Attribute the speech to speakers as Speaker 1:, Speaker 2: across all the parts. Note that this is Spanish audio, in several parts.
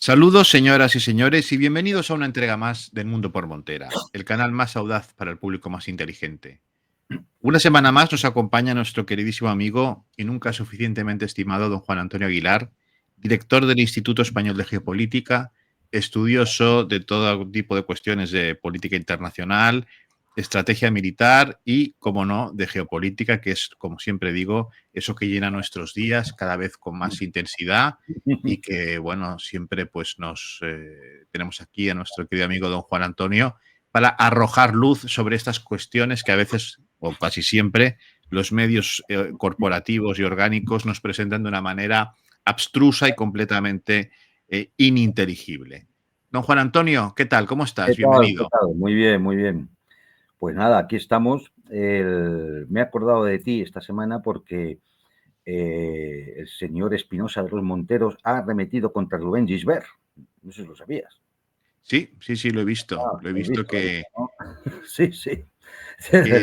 Speaker 1: Saludos, señoras y señores, y bienvenidos a una entrega más del Mundo por Montera, el canal más audaz para el público más inteligente. Una semana más nos acompaña nuestro queridísimo amigo y nunca suficientemente estimado don Juan Antonio Aguilar, director del Instituto Español de Geopolítica, estudioso de todo tipo de cuestiones de política internacional, estrategia militar y, como no, de geopolítica, que es, como siempre digo, eso que llena nuestros días cada vez con más intensidad y que, bueno, siempre pues nos tenemos aquí a nuestro querido amigo don Juan Antonio para arrojar luz sobre estas cuestiones que a veces, o casi siempre, los medios corporativos y orgánicos nos presentan de una manera abstrusa y completamente ininteligible. Don Juan Antonio, ¿qué tal? ¿Cómo
Speaker 2: ¿Qué
Speaker 1: estás?
Speaker 2: tal? ¿Qué
Speaker 1: Bienvenido.
Speaker 2: tal? Muy bien, muy bien. Pues nada, aquí estamos. Me he acordado de ti esta semana porque el señor Espinosa de los Monteros ha arremetido contra Rubén Gisbert. No sé si lo sabías.
Speaker 1: Sí, sí, sí, lo he visto. Lo he
Speaker 2: Lo has
Speaker 1: visto
Speaker 2: visto,
Speaker 1: que,
Speaker 2: ¿no? Sí, sí. La,
Speaker 1: que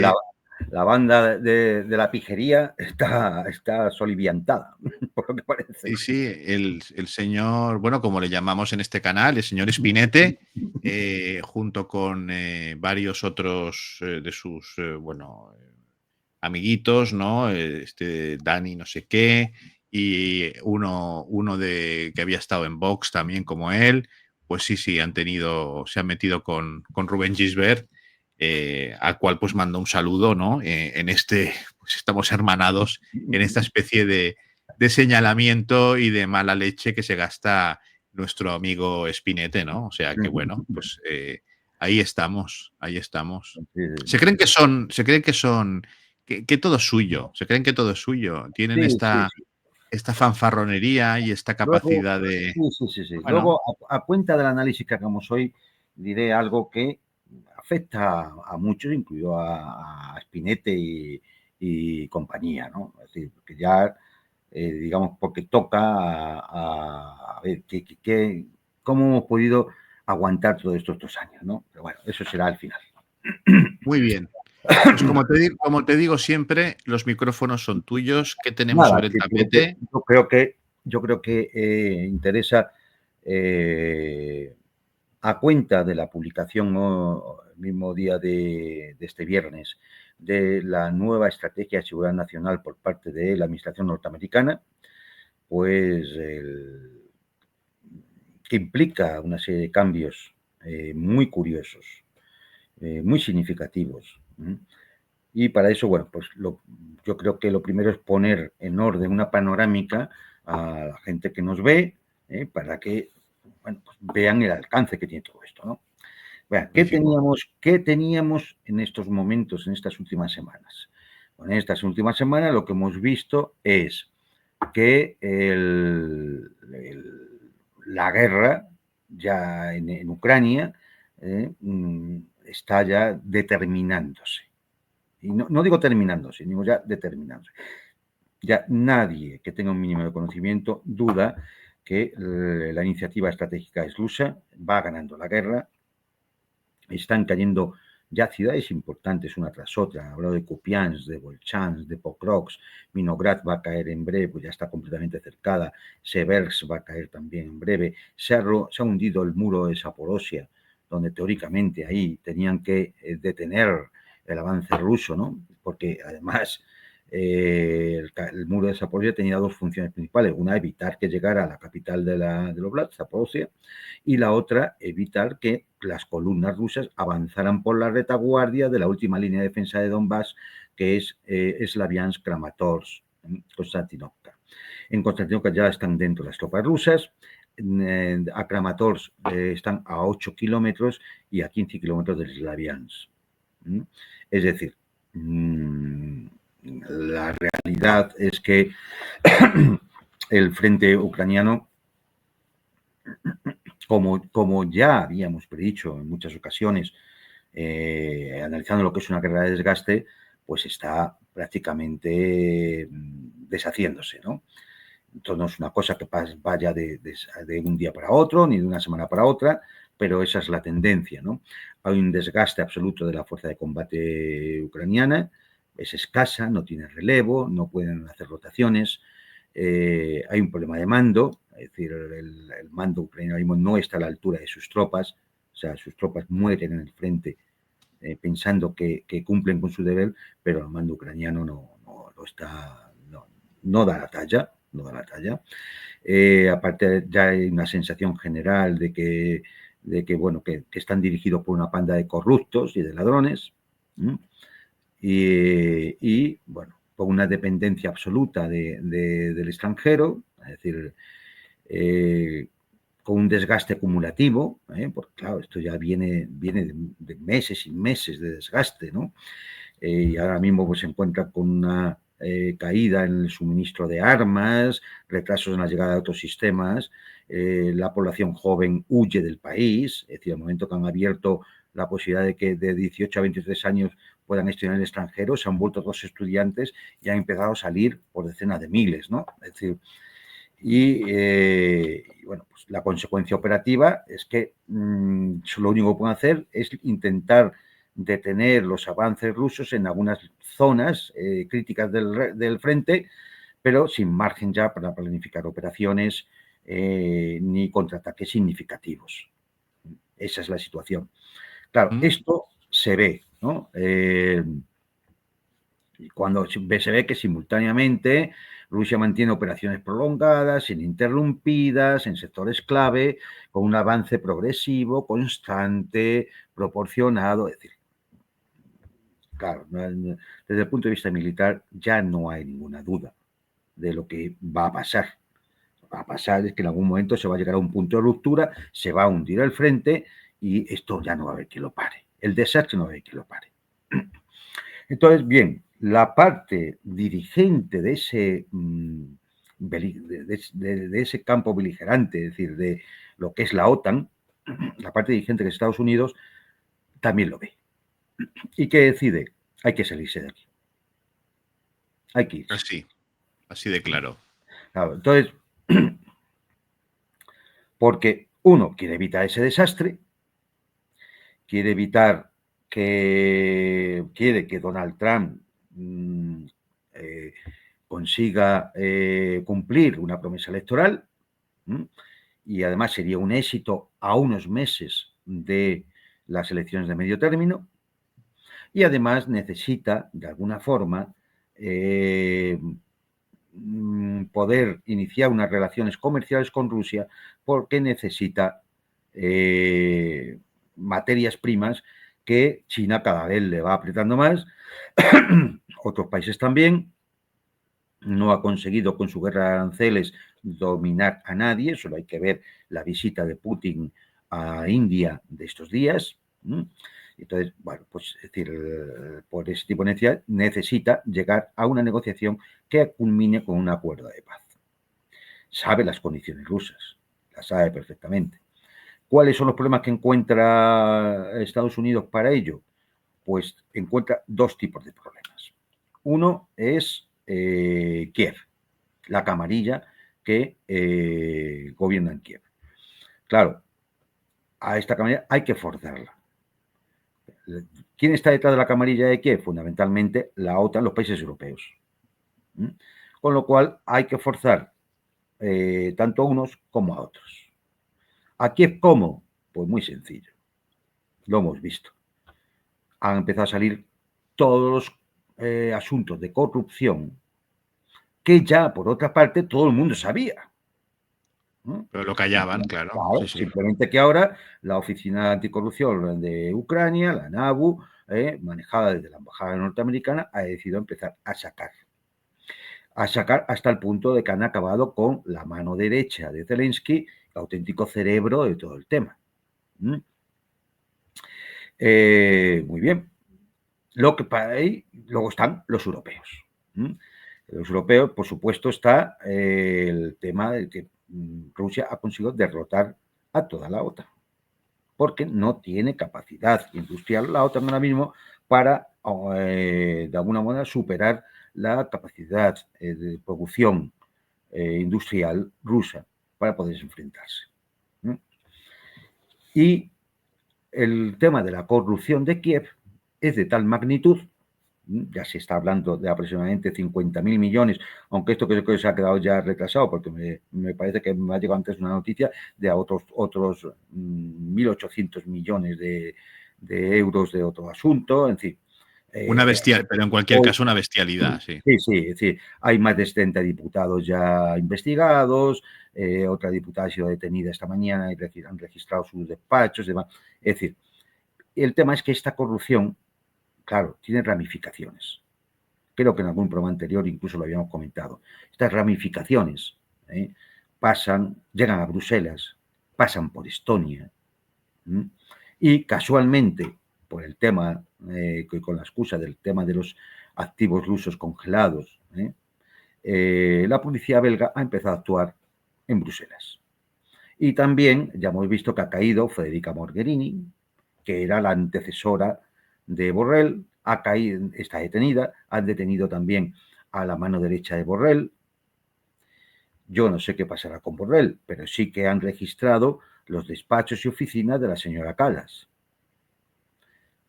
Speaker 2: la banda de la pijería está soliviantada, por lo que parece.
Speaker 1: sí, sí, el señor, bueno, como le llamamos en este canal, el señor Spinete, junto con varios otros de sus, bueno, amiguitos, ¿no? Dani no sé qué, y uno de que había estado en Vox también como él, pues sí, sí, se han metido con Rubén Gisbert, al cual pues mandó un saludo, ¿no? Pues estamos hermanados en esta especie de señalamiento y de mala leche que se gasta nuestro amigo Spinete, ¿no? O sea que bueno, pues ahí estamos, ahí estamos. Se creen que todo es suyo, se creen que todo es suyo, tienen
Speaker 2: Sí, sí, sí.
Speaker 1: esta fanfarronería y esta
Speaker 2: Luego,
Speaker 1: capacidad de,
Speaker 2: sí, sí, sí, sí.
Speaker 1: bueno,
Speaker 2: Luego, a cuenta del análisis que hagamos hoy, diré algo que afecta a muchos, incluido a Spinette y compañía, ¿no? Es decir, que ya, digamos, porque toca a ver cómo hemos podido aguantar todos estos 2 años, ¿no? Pero bueno, eso será al final.
Speaker 1: muy bien. Pues como te digo siempre, los micrófonos son tuyos. ¿Qué tenemos
Speaker 2: Nada,
Speaker 1: sobre el
Speaker 2: simplemente
Speaker 1: tapete?
Speaker 2: yo creo que interesa a cuenta de la publicación, ¿no?, el mismo día de este viernes, de la nueva estrategia de seguridad nacional por parte de la administración norteamericana, pues que implica una serie de cambios muy curiosos, muy significativos. Y para eso, bueno, pues yo creo que lo primero es poner en orden una panorámica a la gente que nos ve, para que, bueno, pues vean el alcance que tiene todo esto, ¿no? Bueno,
Speaker 1: Magnífico.
Speaker 2: ¿qué teníamos en estos momentos, en estas últimas semanas? Bueno, en estas últimas semanas lo que hemos visto es que la guerra ya en Ucrania está ya determinándose. Y no digo terminándose, digo ya determinándose. Ya nadie que tenga un mínimo de conocimiento duda que la iniciativa estratégica es rusa, va ganando la guerra, están cayendo ya ciudades importantes una tras otra. Hablado de Kupiansk, de Volchansk, de Pokrovsk, Minograd va a caer en breve, pues ya está completamente cercada, Seversk va a caer también en breve, se ha hundido el muro de Zaporozhia, donde teóricamente ahí tenían que detener el avance ruso, ¿no? Porque además el muro de Zaporozhia tenía 2 funciones principales: una, evitar que llegara a la capital del Oblast, Zaporozhia, y la otra, evitar que las columnas rusas avanzaran por la retaguardia de la última línea de defensa de Donbass, que es Slaviansk, Kramatorsk, Konstantinovka. En Konstantinovka ya están dentro las tropas rusas, a Kramatorsk están a 8 kilómetros y a 15 kilómetros de Slaviansk. Es decir, la realidad es que el frente ucraniano, como ya habíamos predicho en muchas ocasiones, analizando lo que es una guerra de desgaste, pues está prácticamente deshaciéndose, ¿no? Entonces no es una cosa que vaya de un día para otro, ni de una semana para otra, pero esa es la tendencia, ¿no? Hay un desgaste absoluto de la fuerza de combate ucraniana, es escasa, no tiene relevo, no pueden hacer rotaciones, hay un problema de mando, Es decir, el mando ucraniano mismo no está a la altura de sus tropas, o sea, sus tropas mueren en el frente pensando que cumplen con su deber, pero el mando ucraniano no da la talla, no da la talla. Aparte ya hay una sensación general de que están dirigidos por una panda de corruptos y de ladrones, y bueno, por una dependencia absoluta del extranjero, es decir, con un desgaste acumulativo, porque claro, esto ya viene de meses y meses de desgaste, ¿no? Y ahora mismo pues, se encuentra con una caída en el suministro de armas, retrasos en la llegada de otros sistemas, la población joven huye del país, es decir, al momento que han abierto la posibilidad de que de 18 a 23 años puedan estudiar en el extranjero, se han vuelto dos estudiantes y han empezado a salir por decenas de miles, ¿no? Es decir, bueno, pues la consecuencia operativa es que lo único que pueden hacer es intentar detener los avances rusos en algunas zonas críticas del frente, pero sin margen ya para planificar operaciones ni contraataques significativos. Esa es la situación. Claro, esto se ve, ¿no? Cuando se ve que simultáneamente Rusia mantiene operaciones prolongadas, ininterrumpidas, en sectores clave, con un avance progresivo, constante, proporcionado. Es decir, claro, desde el punto de vista militar ya no hay ninguna duda de lo que va a pasar. Va a pasar es que en algún momento se va a llegar a un punto de ruptura, se va a hundir el frente y esto ya no va a haber quien lo pare. El desastre no va a haber quien lo pare. Entonces, bien, la parte dirigente de ese campo beligerante, es decir, de lo que es la OTAN, la parte dirigente de Estados Unidos, también lo ve. ¿Y qué decide? Hay que salirse de aquí. Hay que irse.
Speaker 1: Así de claro.
Speaker 2: Claro, entonces, porque uno quiere evitar ese desastre, quiere evitar quiere que Donald Trump consiga cumplir una promesa electoral, y además sería un éxito a unos meses de las elecciones de medio término, y además necesita, de alguna forma, poder iniciar unas relaciones comerciales con Rusia porque necesita materias primas que China cada vez le va apretando más, otros países también. No ha conseguido con su guerra de aranceles dominar a nadie, solo hay que ver la visita de Putin a India de estos días. Entonces, bueno, pues es decir, por ese tipo de necesidad necesita llegar a una negociación que culmine con un acuerdo de paz. Sabe las condiciones rusas, las sabe perfectamente. ¿Cuáles son los problemas que encuentra Estados Unidos para ello? Pues encuentra dos tipos de problemas. Uno es Kiev, la camarilla que gobierna en Kiev. Claro, a esta camarilla hay que forzarla. ¿Quién está detrás de la camarilla de Kiev? Fundamentalmente la OTAN, los países europeos. Con lo cual hay que forzar tanto a unos como a otros. ¿A Kiev cómo? Pues muy sencillo. Lo hemos visto. Han empezado a salir todos los asuntos de corrupción que ya, por otra parte, todo el mundo sabía.
Speaker 1: Pero lo callaban, claro.
Speaker 2: Claro, simplemente que ahora la Oficina Anticorrupción de Ucrania, la NABU, manejada desde la Embajada Norteamericana, ha decidido empezar a sacar hasta el punto de que han acabado con la mano derecha de Zelensky, el auténtico cerebro de todo el tema. Muy bien. Lo que para ahí, luego están los europeos. Los europeos, por supuesto, está el tema de que Rusia ha conseguido derrotar a toda la OTAN, porque no tiene capacidad industrial la OTAN ahora mismo para, de alguna manera, superar la capacidad de producción industrial rusa para poder enfrentarse. Y el tema de la corrupción de Kiev es de tal magnitud Ya se está hablando de aproximadamente 50.000 millones, aunque esto creo que se ha quedado ya retrasado, porque me parece que me ha llegado antes una noticia de otros 1.800 millones de euros de otro asunto, en fin.
Speaker 1: Una bestial, pero en cualquier
Speaker 2: Hoy,
Speaker 1: caso una bestialidad, sí.
Speaker 2: sí, sí, es decir, hay más de 70 diputados ya investigados, otra diputada ha sido detenida esta mañana y han registrado sus despachos, demás. Es decir, el tema es que esta corrupción, claro, tiene ramificaciones. Creo que en algún programa anterior incluso lo habíamos comentado. Estas ramificaciones llegan a Bruselas, pasan por Estonia, y casualmente, por el tema, con la excusa del tema de los activos rusos congelados, la policía belga ha empezado a actuar en Bruselas. Y también ya hemos visto que ha caído Federica Mogherini, que era la antecesora de Borrell, ha caído, está detenida, han detenido también a la mano derecha de Borrell. Yo no sé qué pasará con Borrell, pero sí que han registrado los despachos y oficinas de la señora Kallas.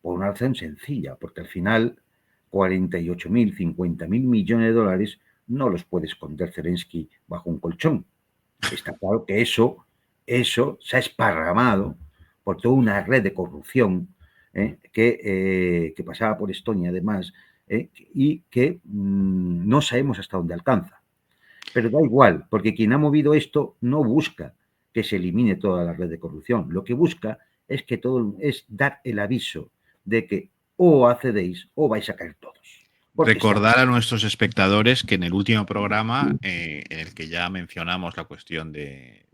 Speaker 2: Por una razón sencilla, porque al final 48.000, 50.000 millones de dólares no los puede esconder Zelensky bajo un colchón. Está claro que eso se ha esparramado por toda una red de corrupción que pasaba por Estonia, además, y que no sabemos hasta dónde alcanza. Pero da igual, porque quien ha movido esto no busca que se elimine toda la red de corrupción. Lo que busca es dar el aviso de que o accedéis o vais a caer todos.
Speaker 1: Recordar a nuestros espectadores que en el último programa, en el que ya mencionamos la cuestión de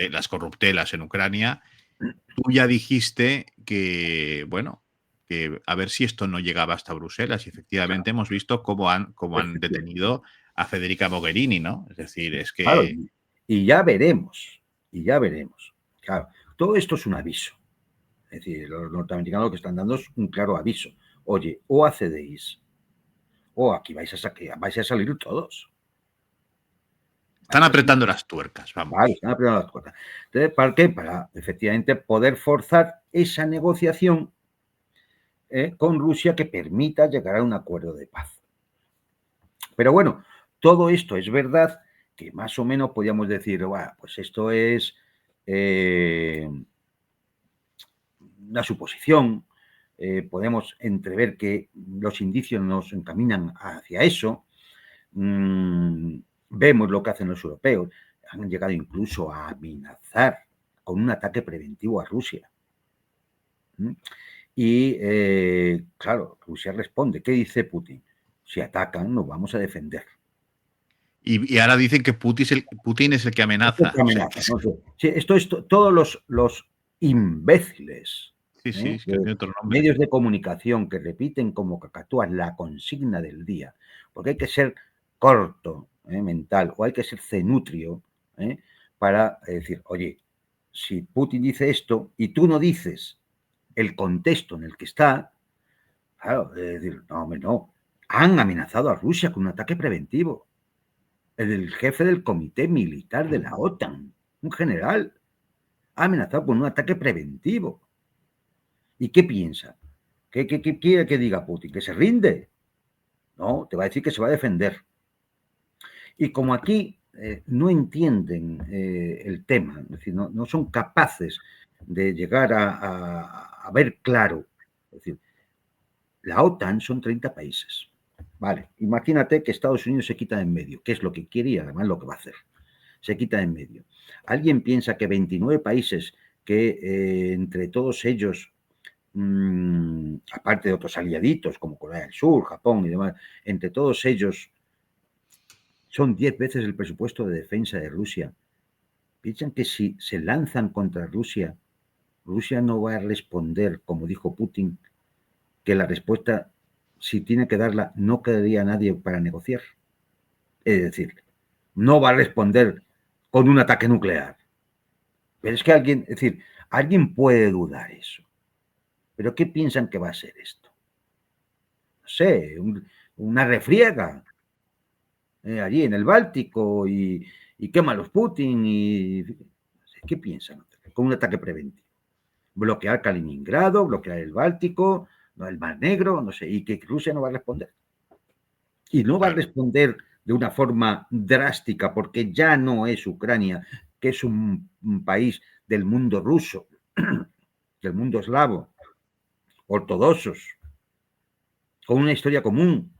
Speaker 1: las corruptelas en Ucrania, tú ya dijiste que, bueno, que a ver si esto no llegaba hasta Bruselas. Y efectivamente hemos visto cómo han detenido a Federica Mogherini, ¿no? Es decir, es
Speaker 2: Claro,
Speaker 1: que...
Speaker 2: y ya veremos, Claro, todo esto es un aviso. Es decir, los norteamericanos lo que están dando es un claro aviso. Oye, o accedéis, o aquí vais a salir todos.
Speaker 1: Están apretando las tuercas, vamos.
Speaker 2: Vale, están apretando las tuercas. Entonces, ¿para qué? Para efectivamente poder forzar esa negociación con Rusia que permita llegar a un acuerdo de paz. Pero bueno, todo esto es verdad que más o menos podríamos decir, bueno, pues esto es una suposición, podemos entrever que los indicios nos encaminan hacia eso, vemos lo que hacen los europeos, han llegado incluso a amenazar con un ataque preventivo a Rusia. Y claro, Rusia responde, ¿qué dice Putin? Si atacan, nos vamos a defender.
Speaker 1: Y ahora dicen que Putin es el que amenaza.
Speaker 2: Esto amenaza, ¿no? Sí, esto es todos los imbéciles
Speaker 1: Sí, sí, es que tiene otro nombre.
Speaker 2: medios de comunicación que repiten como cacatúas la consigna del día, porque hay que ser corto mental o hay que ser cenutrio para decir, oye, si Putin dice esto y tú no dices el contexto en el que está, claro, es decir, no, hombre, no, han amenazado a Rusia con un ataque preventivo. El jefe del comité militar de la OTAN, un general, ha amenazado con un ataque preventivo. ¿Y qué piensa? ¿Qué quiere que diga Putin? ¿Que se rinde? No, te va a decir que se va a defender. Y como aquí no entienden el tema, es decir, no son capaces de llegar a ver claro, es decir, la OTAN son 30 países. Vale, imagínate que Estados Unidos se quita de en medio, que es lo que quiere y además lo que va a hacer. Se quita de en medio. ¿Alguien piensa que 29 países que entre todos ellos, aparte de otros aliaditos como Corea del Sur, Japón y demás, entre todos ellos son 10 veces el presupuesto de defensa de Rusia? ¿Piensan que si se lanzan contra Rusia, Rusia no va a responder, como dijo Putin, que la respuesta, si tiene que darla, no quedaría nadie para negociar? Es decir, no va a responder con un ataque nuclear. Pero es que alguien puede dudar eso. ¿Pero qué piensan que va a ser esto? No sé, una refriega allí en el Báltico y quema a los Putin y... ¿Qué piensan? Con un ataque preventivo. Bloquear Kaliningrado, bloquear el Báltico, ¿no? El Mar Negro, no sé, y que Rusia no va a responder. Y no va a
Speaker 1: Claro.
Speaker 2: responder de una forma drástica, porque ya no es Ucrania, que es un país del mundo ruso, del mundo eslavo, ortodoxos, con una historia común.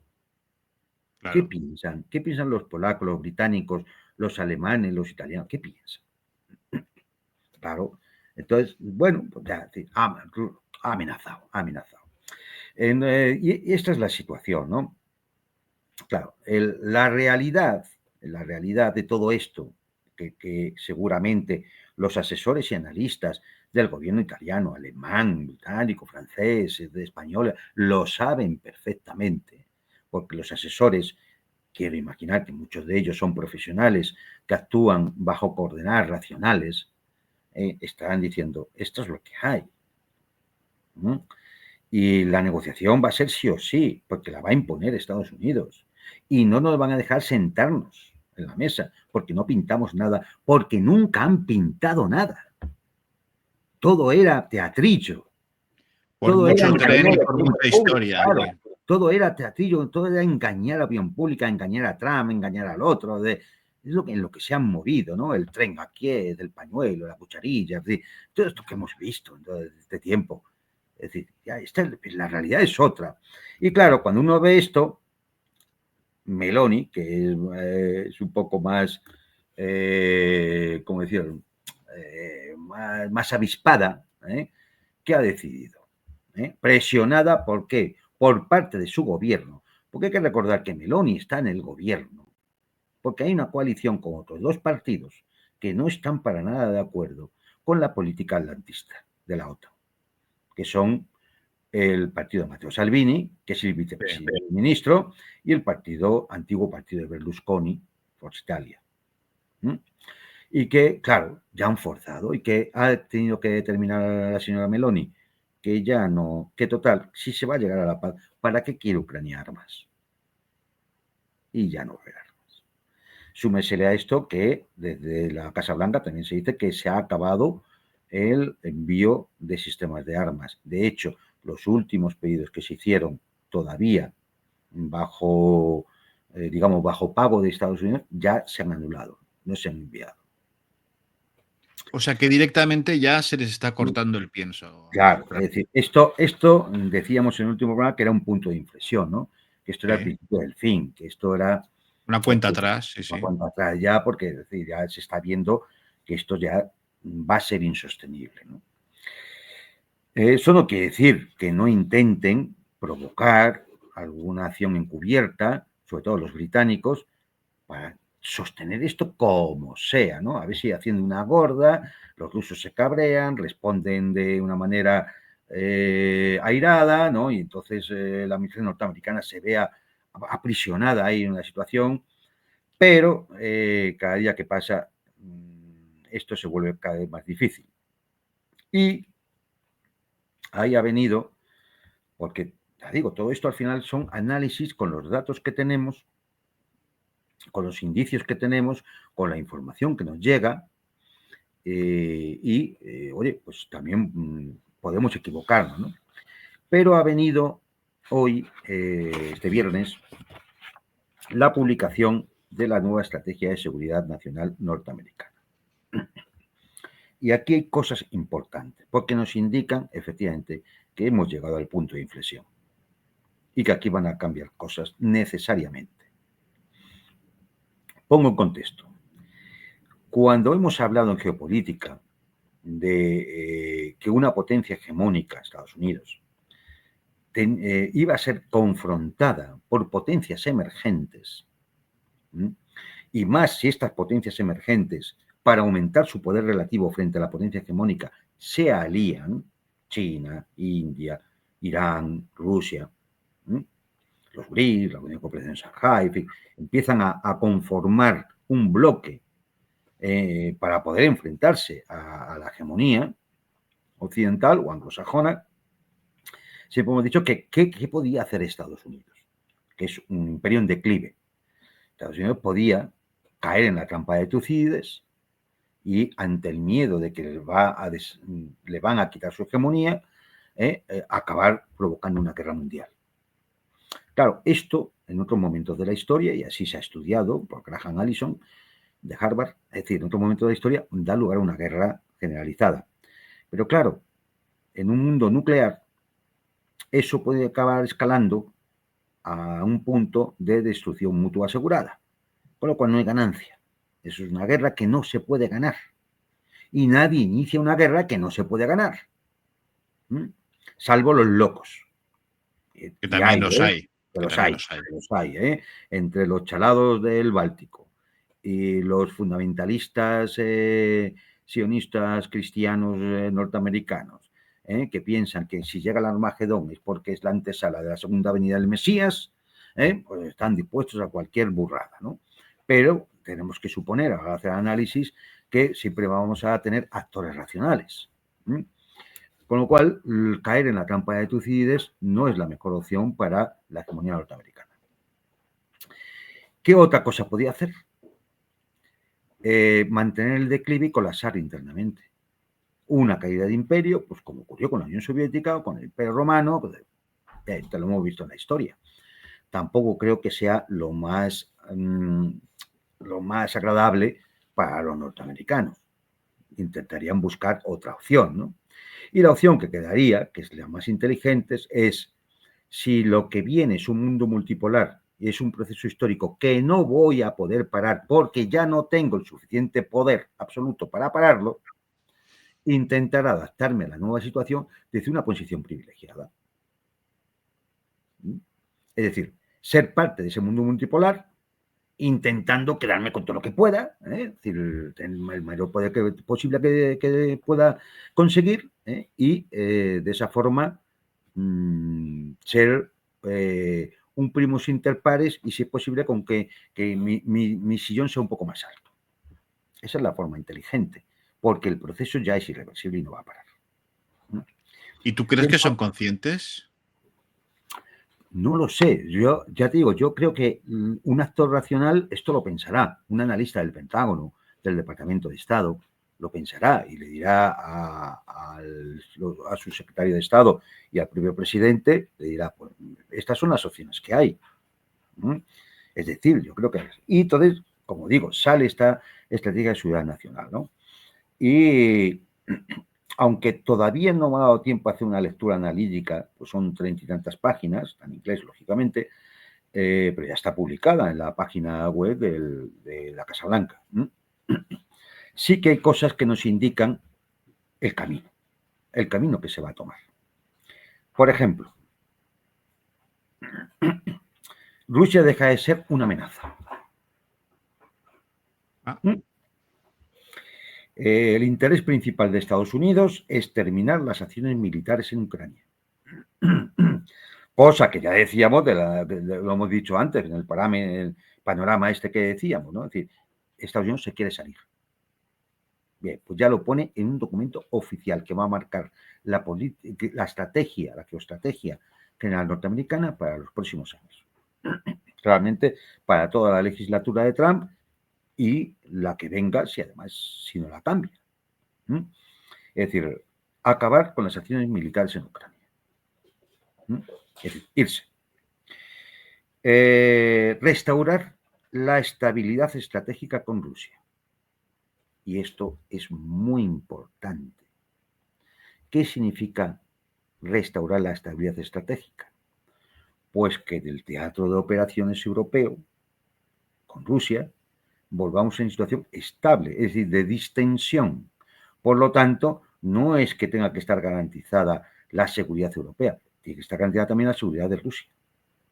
Speaker 2: ¿Qué
Speaker 1: Claro.
Speaker 2: piensan? ¿Qué piensan los polacos, los británicos, los alemanes, los italianos? ¿Qué piensan? Claro. Entonces, bueno, pues ya, ha amenazado, ha amenazado. Y esta es la situación, ¿no? Claro, la realidad de todo esto, que seguramente los asesores y analistas del gobierno italiano, alemán, británico, francés, de español, lo saben perfectamente, porque los asesores, quiero imaginar que muchos de ellos son profesionales que actúan bajo coordenadas racionales, estarán diciendo, esto es lo que hay. ¿Mm? Y la negociación va a ser sí o sí, porque la va a imponer Estados Unidos. Y no nos van a dejar sentarnos en la mesa, porque no pintamos nada, porque nunca han pintado nada. Todo era teatrillo.
Speaker 1: Por
Speaker 2: Todo era
Speaker 1: mucho tren
Speaker 2: engañar
Speaker 1: y
Speaker 2: a la
Speaker 1: por
Speaker 2: opinión
Speaker 1: mucha
Speaker 2: pública,
Speaker 1: historia.
Speaker 2: claro.
Speaker 1: Sí.
Speaker 2: Todo era teatrillo, todo era engañar a la opinión pública, engañar a Trump, engañar al otro. Es en lo que se han movido, ¿no? El tren aquí, el pañuelo, la cucharilla, es decir, todo esto que hemos visto en todo este tiempo. Es decir, ya la realidad es otra. Y claro, cuando uno ve esto, Meloni, que es un poco más, ¿cómo decirlo? Más avispada, ¿qué ha decidido? Presionada, ¿por qué? Por parte de su gobierno. Porque hay que recordar que Meloni está en el gobierno, porque hay una coalición con otros dos partidos que no están para nada de acuerdo con la política atlantista de la OTAN, que son el partido de Matteo Salvini, que es el vicepresidente del ministro, y el antiguo partido de Berlusconi, Forza Italia. Y que, claro, ya han forzado y que ha tenido que determinar la señora Meloni que ya no, que total, si se va a llegar a la paz, ¿para qué quiere Ucrania armas? Y ya no va a haber armas. Súmesele a esto que desde la Casa Blanca también se dice que se ha acabado el envío de sistemas de armas. De hecho, los últimos pedidos que se hicieron todavía bajo, digamos, bajo pago de Estados Unidos ya se han anulado, no se han enviado.
Speaker 1: O sea que directamente ya se les está cortando el pienso a
Speaker 2: Claro, es
Speaker 1: Ucrania.
Speaker 2: decir, esto decíamos en el último programa que era un punto de inflexión, ¿no? Que esto era el
Speaker 1: Sí.
Speaker 2: principio del fin, que esto era
Speaker 1: Una cuenta atrás, sí,
Speaker 2: una
Speaker 1: sí.
Speaker 2: cuenta atrás ya, porque es decir, ya se está viendo que esto ya va a ser insostenible, ¿no? Eso no quiere decir que no intenten provocar alguna acción encubierta, sobre todo los británicos, para sostener esto como sea, ¿no? A ver si haciendo una gorda, los rusos se cabrean, responden de una manera airada, ¿no? Y entonces la administración norteamericana se vea aprisionada ahí en la situación, pero cada día que pasa esto se vuelve cada vez más difícil. Y ahí ha venido, porque, ya digo, todo esto al final son análisis con los datos que tenemos, con los indicios que tenemos, con la información que nos llega, oye, pues también podemos equivocarnos, ¿no? Pero ha venido hoy, este viernes, la publicación de la nueva Estrategia de Seguridad Nacional norteamericana. Y aquí hay cosas importantes, porque nos indican, efectivamente, que hemos llegado al punto de inflexión y que aquí van a cambiar cosas necesariamente. Pongo en contexto. Cuando hemos hablado en geopolítica de que una potencia hegemónica, Estados Unidos, iba a ser confrontada por potencias emergentes, y más si estas potencias emergentes, para aumentar su poder relativo frente a la potencia hegemónica, se alían, China, India, Irán, Rusia, los BRICS, la Unión de Cooperación de Shanghái, en fin, empiezan a conformar un bloque para poder enfrentarse a la hegemonía occidental o anglosajona. Siempre hemos dicho que ¿qué podía hacer Estados Unidos? Que es un imperio en declive. Estados Unidos podía caer en la trampa de Tucídides y ante el miedo de que le van a quitar su hegemonía, acabar provocando una guerra mundial. Claro, esto en otros momentos de la historia, y así se ha estudiado por Graham Allison de Harvard, es decir, en otro momento de la historia da lugar a una guerra generalizada. Pero claro, en un mundo nuclear, eso puede acabar escalando a un punto de destrucción mutua asegurada, con lo cual no hay ganancia. Eso es una guerra que no se puede ganar. Y nadie inicia una guerra que no se puede ganar. Salvo los locos.
Speaker 1: Que también los hay.
Speaker 2: Los hay, entre los chalados del Báltico y los fundamentalistas sionistas cristianos norteamericanos, que piensan que si llega el Armagedón es porque es la antesala de la segunda venida del Mesías, pues están dispuestos a cualquier burrada, ¿no? Pero tenemos que suponer, al hacer análisis, que siempre vamos a tener actores racionales. Con lo cual, caer en la trampa de Tucídides no es la mejor opción para la hegemonía norteamericana. ¿Qué otra cosa podía hacer? Mantener el declive y colapsar internamente. Una caída de imperio, pues como ocurrió con la Unión Soviética o con el Imperio Romano, pues, te lo hemos visto en la historia. Tampoco creo que sea lo más agradable para los norteamericanos. Intentarían buscar otra opción, ¿no? Y la opción que quedaría, que es la más inteligente, es si lo que viene es un mundo multipolar y es un proceso histórico que no voy a poder parar porque ya no tengo el suficiente poder absoluto para pararlo, intentar adaptarme a la nueva situación desde una posición privilegiada. Es decir, ser parte de ese mundo multipolar, intentando quedarme con todo lo que pueda, es decir, el mayor poder posible que pueda conseguir, y de esa forma ser un primus inter pares y, si es posible, con que mi sillón sea un poco más alto. Esa es la forma inteligente, porque el proceso ya es irreversible y no va a parar.
Speaker 1: ¿Y tú crees que son conscientes?
Speaker 2: No lo sé, yo ya te digo, yo creo que un actor racional esto lo pensará, un analista del Pentágono, del Departamento de Estado, lo pensará y le dirá a su secretario de Estado y al propio presidente, le dirá, pues estas son las opciones que hay. Es decir, yo creo que... Y entonces, como digo, sale esta estrategia de seguridad nacional, ¿no? Y aunque todavía no me ha dado tiempo a hacer una lectura analítica, pues son 30 y tantas páginas, está en inglés, lógicamente, pero ya está publicada en la página web de la Casa Blanca. Sí que hay cosas que nos indican el camino que se va a tomar. Por ejemplo, Rusia deja de ser una amenaza. El interés principal de Estados Unidos es terminar las acciones militares en Ucrania. Cosa que ya decíamos, lo hemos dicho antes, en el panorama este que decíamos, ¿no? Es decir, Estados Unidos se quiere salir. Bien, pues ya lo pone en un documento oficial que va a marcar la geoestrategia general norteamericana para los próximos años. Claramente, para toda la legislatura de Trump y la que venga, si no la cambia. Es decir, acabar con las acciones militares en Ucrania. Es decir, irse. Restaurar la estabilidad estratégica con Rusia. Y esto es muy importante. ¿Qué significa restaurar la estabilidad estratégica? Pues que del teatro de operaciones europeo, con Rusia, volvamos a una situación estable, es decir, de distensión. Por lo tanto, no es que tenga que estar garantizada la seguridad europea, tiene que estar garantizada también la seguridad de Rusia.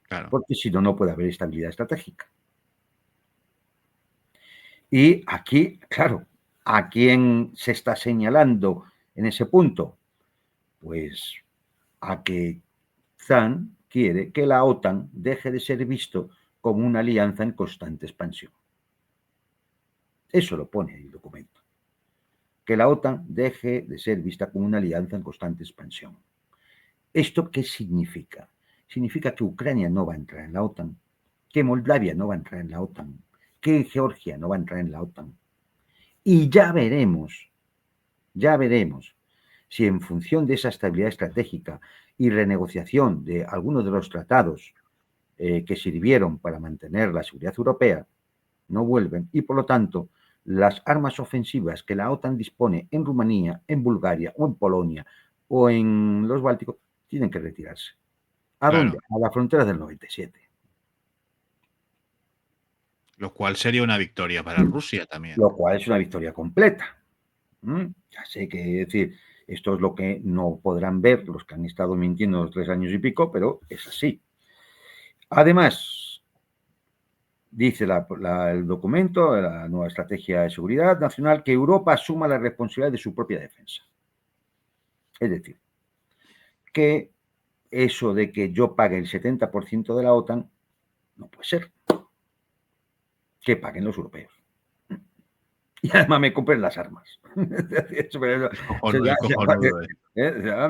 Speaker 2: Claro. Porque si no, no puede haber estabilidad estratégica. Y aquí, claro, ¿a quién se está señalando en ese punto? Pues a que Zan quiere que la OTAN deje de ser visto como una alianza en constante expansión. Eso lo pone el documento. Que la OTAN deje de ser vista como una alianza en constante expansión. ¿Esto qué significa? Significa que Ucrania no va a entrar en la OTAN, que Moldavia no va a entrar en la OTAN, que Georgia no va a entrar en la OTAN. Y ya veremos si en función de esa estabilidad estratégica y renegociación de algunos de los tratados que sirvieron para mantener la seguridad europea, no vuelven y, por lo tanto, las armas ofensivas que la OTAN dispone en Rumanía, en Bulgaria o en Polonia o en los Bálticos tienen que retirarse. ¿A dónde?
Speaker 1: Claro.
Speaker 2: A la frontera del 97.
Speaker 1: Lo cual sería una victoria para Rusia también.
Speaker 2: Lo cual es una victoria completa. Ya sé que, es decir, esto es lo que no podrán ver los que han estado mintiendo los 3 años y pico, pero es así. Además, dice el documento, la nueva estrategia de seguridad nacional, que Europa asuma la responsabilidad de su propia defensa. Es decir, que eso de que yo pague el 70% de la OTAN no puede ser. Que paguen los europeos. Y además me compren las armas.
Speaker 1: Es cojonudo.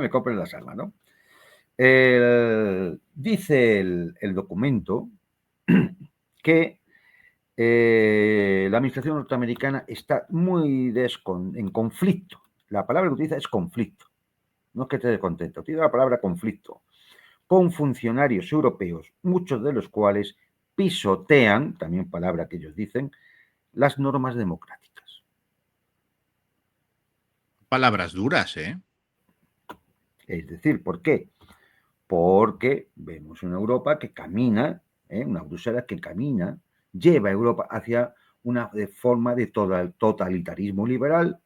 Speaker 2: Me compren las armas, ¿no? Dice el documento que la administración norteamericana está muy en conflicto. La palabra que utiliza es conflicto. No es que esté descontento, tiene la palabra conflicto. Con funcionarios europeos, muchos de los cuales pisotean, también palabra que ellos dicen, las normas democráticas.
Speaker 1: Palabras duras, ¿eh?
Speaker 2: Es decir, ¿por qué? Porque vemos una Europa que camina, una Bruselas que camina, lleva a Europa hacia una forma de totalitarismo liberal,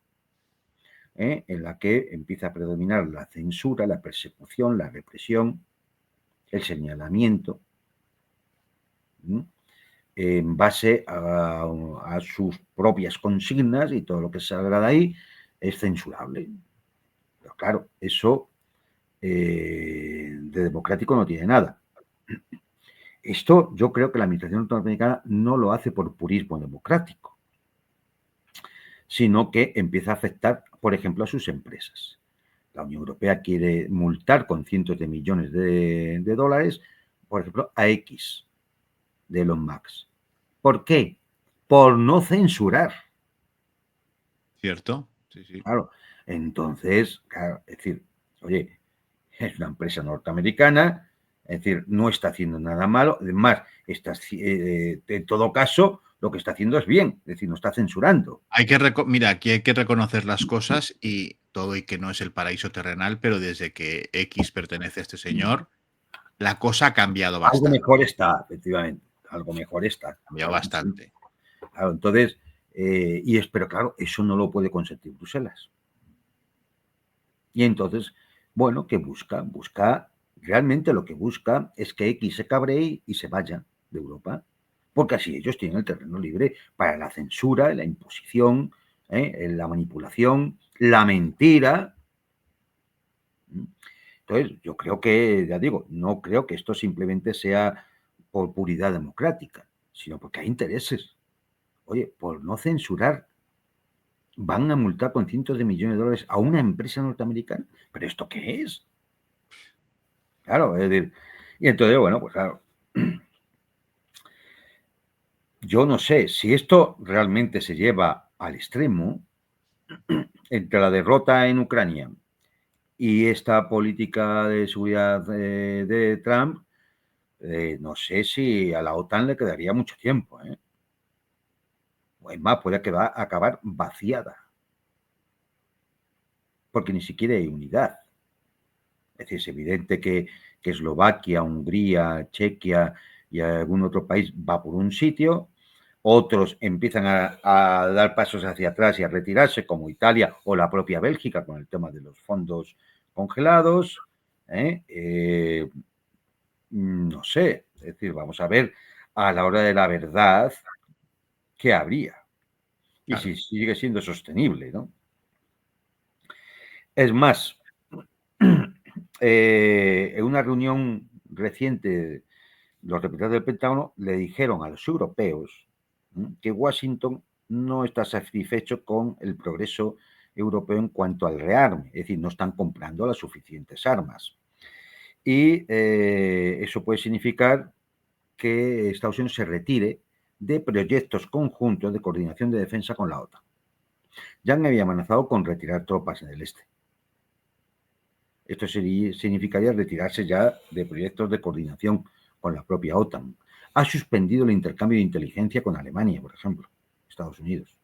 Speaker 2: en la que empieza a predominar la censura, la persecución, la represión, el señalamiento, en base a sus propias consignas, y todo lo que salga de ahí es censurable. Pero claro, eso de democrático no tiene nada. Esto yo creo que la administración norteamericana no lo hace por purismo democrático, sino que empieza a afectar, por ejemplo, a sus empresas. La Unión Europea quiere multar con cientos de millones de dólares, por ejemplo, a X de Elon Musk. ¿Por qué? Por no censurar.
Speaker 1: ¿Cierto? Sí, sí.
Speaker 2: Claro. Entonces, claro, es decir, oye, es una empresa norteamericana, es decir, no está haciendo nada malo, además, en todo caso, lo que está haciendo es bien, es decir, no está censurando.
Speaker 1: Mira, aquí hay que reconocer las cosas y todo, y que no es el paraíso terrenal, pero desde que X pertenece a este señor, la cosa ha cambiado
Speaker 2: Algo
Speaker 1: bastante.
Speaker 2: mejor está, efectivamente, algo mejor está.
Speaker 1: Ha cambiado bastante.
Speaker 2: Claro, entonces, pero claro, eso no lo puede consentir Bruselas. Y entonces, bueno, ¿qué busca? Realmente lo que busca es que X se cabree y se vaya de Europa, porque así ellos tienen el terreno libre para la censura, la imposición, la manipulación, la mentira. Entonces, yo creo que, ya digo, no creo que esto simplemente sea por puridad democrática, sino porque hay intereses. Oye, por no censurar, van a multar con cientos de millones de dólares a una empresa norteamericana. ¿Pero esto qué es? Claro, es decir, y entonces, bueno, pues claro, yo no sé si esto realmente se lleva al extremo entre la derrota en Ucrania y esta política de seguridad de Trump. No sé si a la OTAN le quedaría mucho tiempo. O es más, puede acabar vaciada. Porque ni siquiera hay unidad. Es decir, es evidente que Eslovaquia, Hungría, Chequia y algún otro país va por un sitio, otros empiezan a dar pasos hacia atrás y a retirarse, como Italia o la propia Bélgica con el tema de los fondos congelados. No sé, es decir, vamos a ver a la hora de la verdad qué habría y
Speaker 1: Claro.
Speaker 2: si sigue siendo sostenible, ¿no? Es más, en una reunión reciente, los representantes del Pentágono le dijeron a los europeos que Washington no está satisfecho con el progreso europeo en cuanto al rearme, es decir, no están comprando las suficientes armas. Y eso puede significar que Estados Unidos se retire de proyectos conjuntos de coordinación de defensa con la OTAN. Ya me había amenazado con retirar tropas en el este. Esto significaría retirarse ya de proyectos de coordinación con la propia OTAN. Ha suspendido el intercambio de inteligencia con Alemania, por ejemplo, Estados Unidos.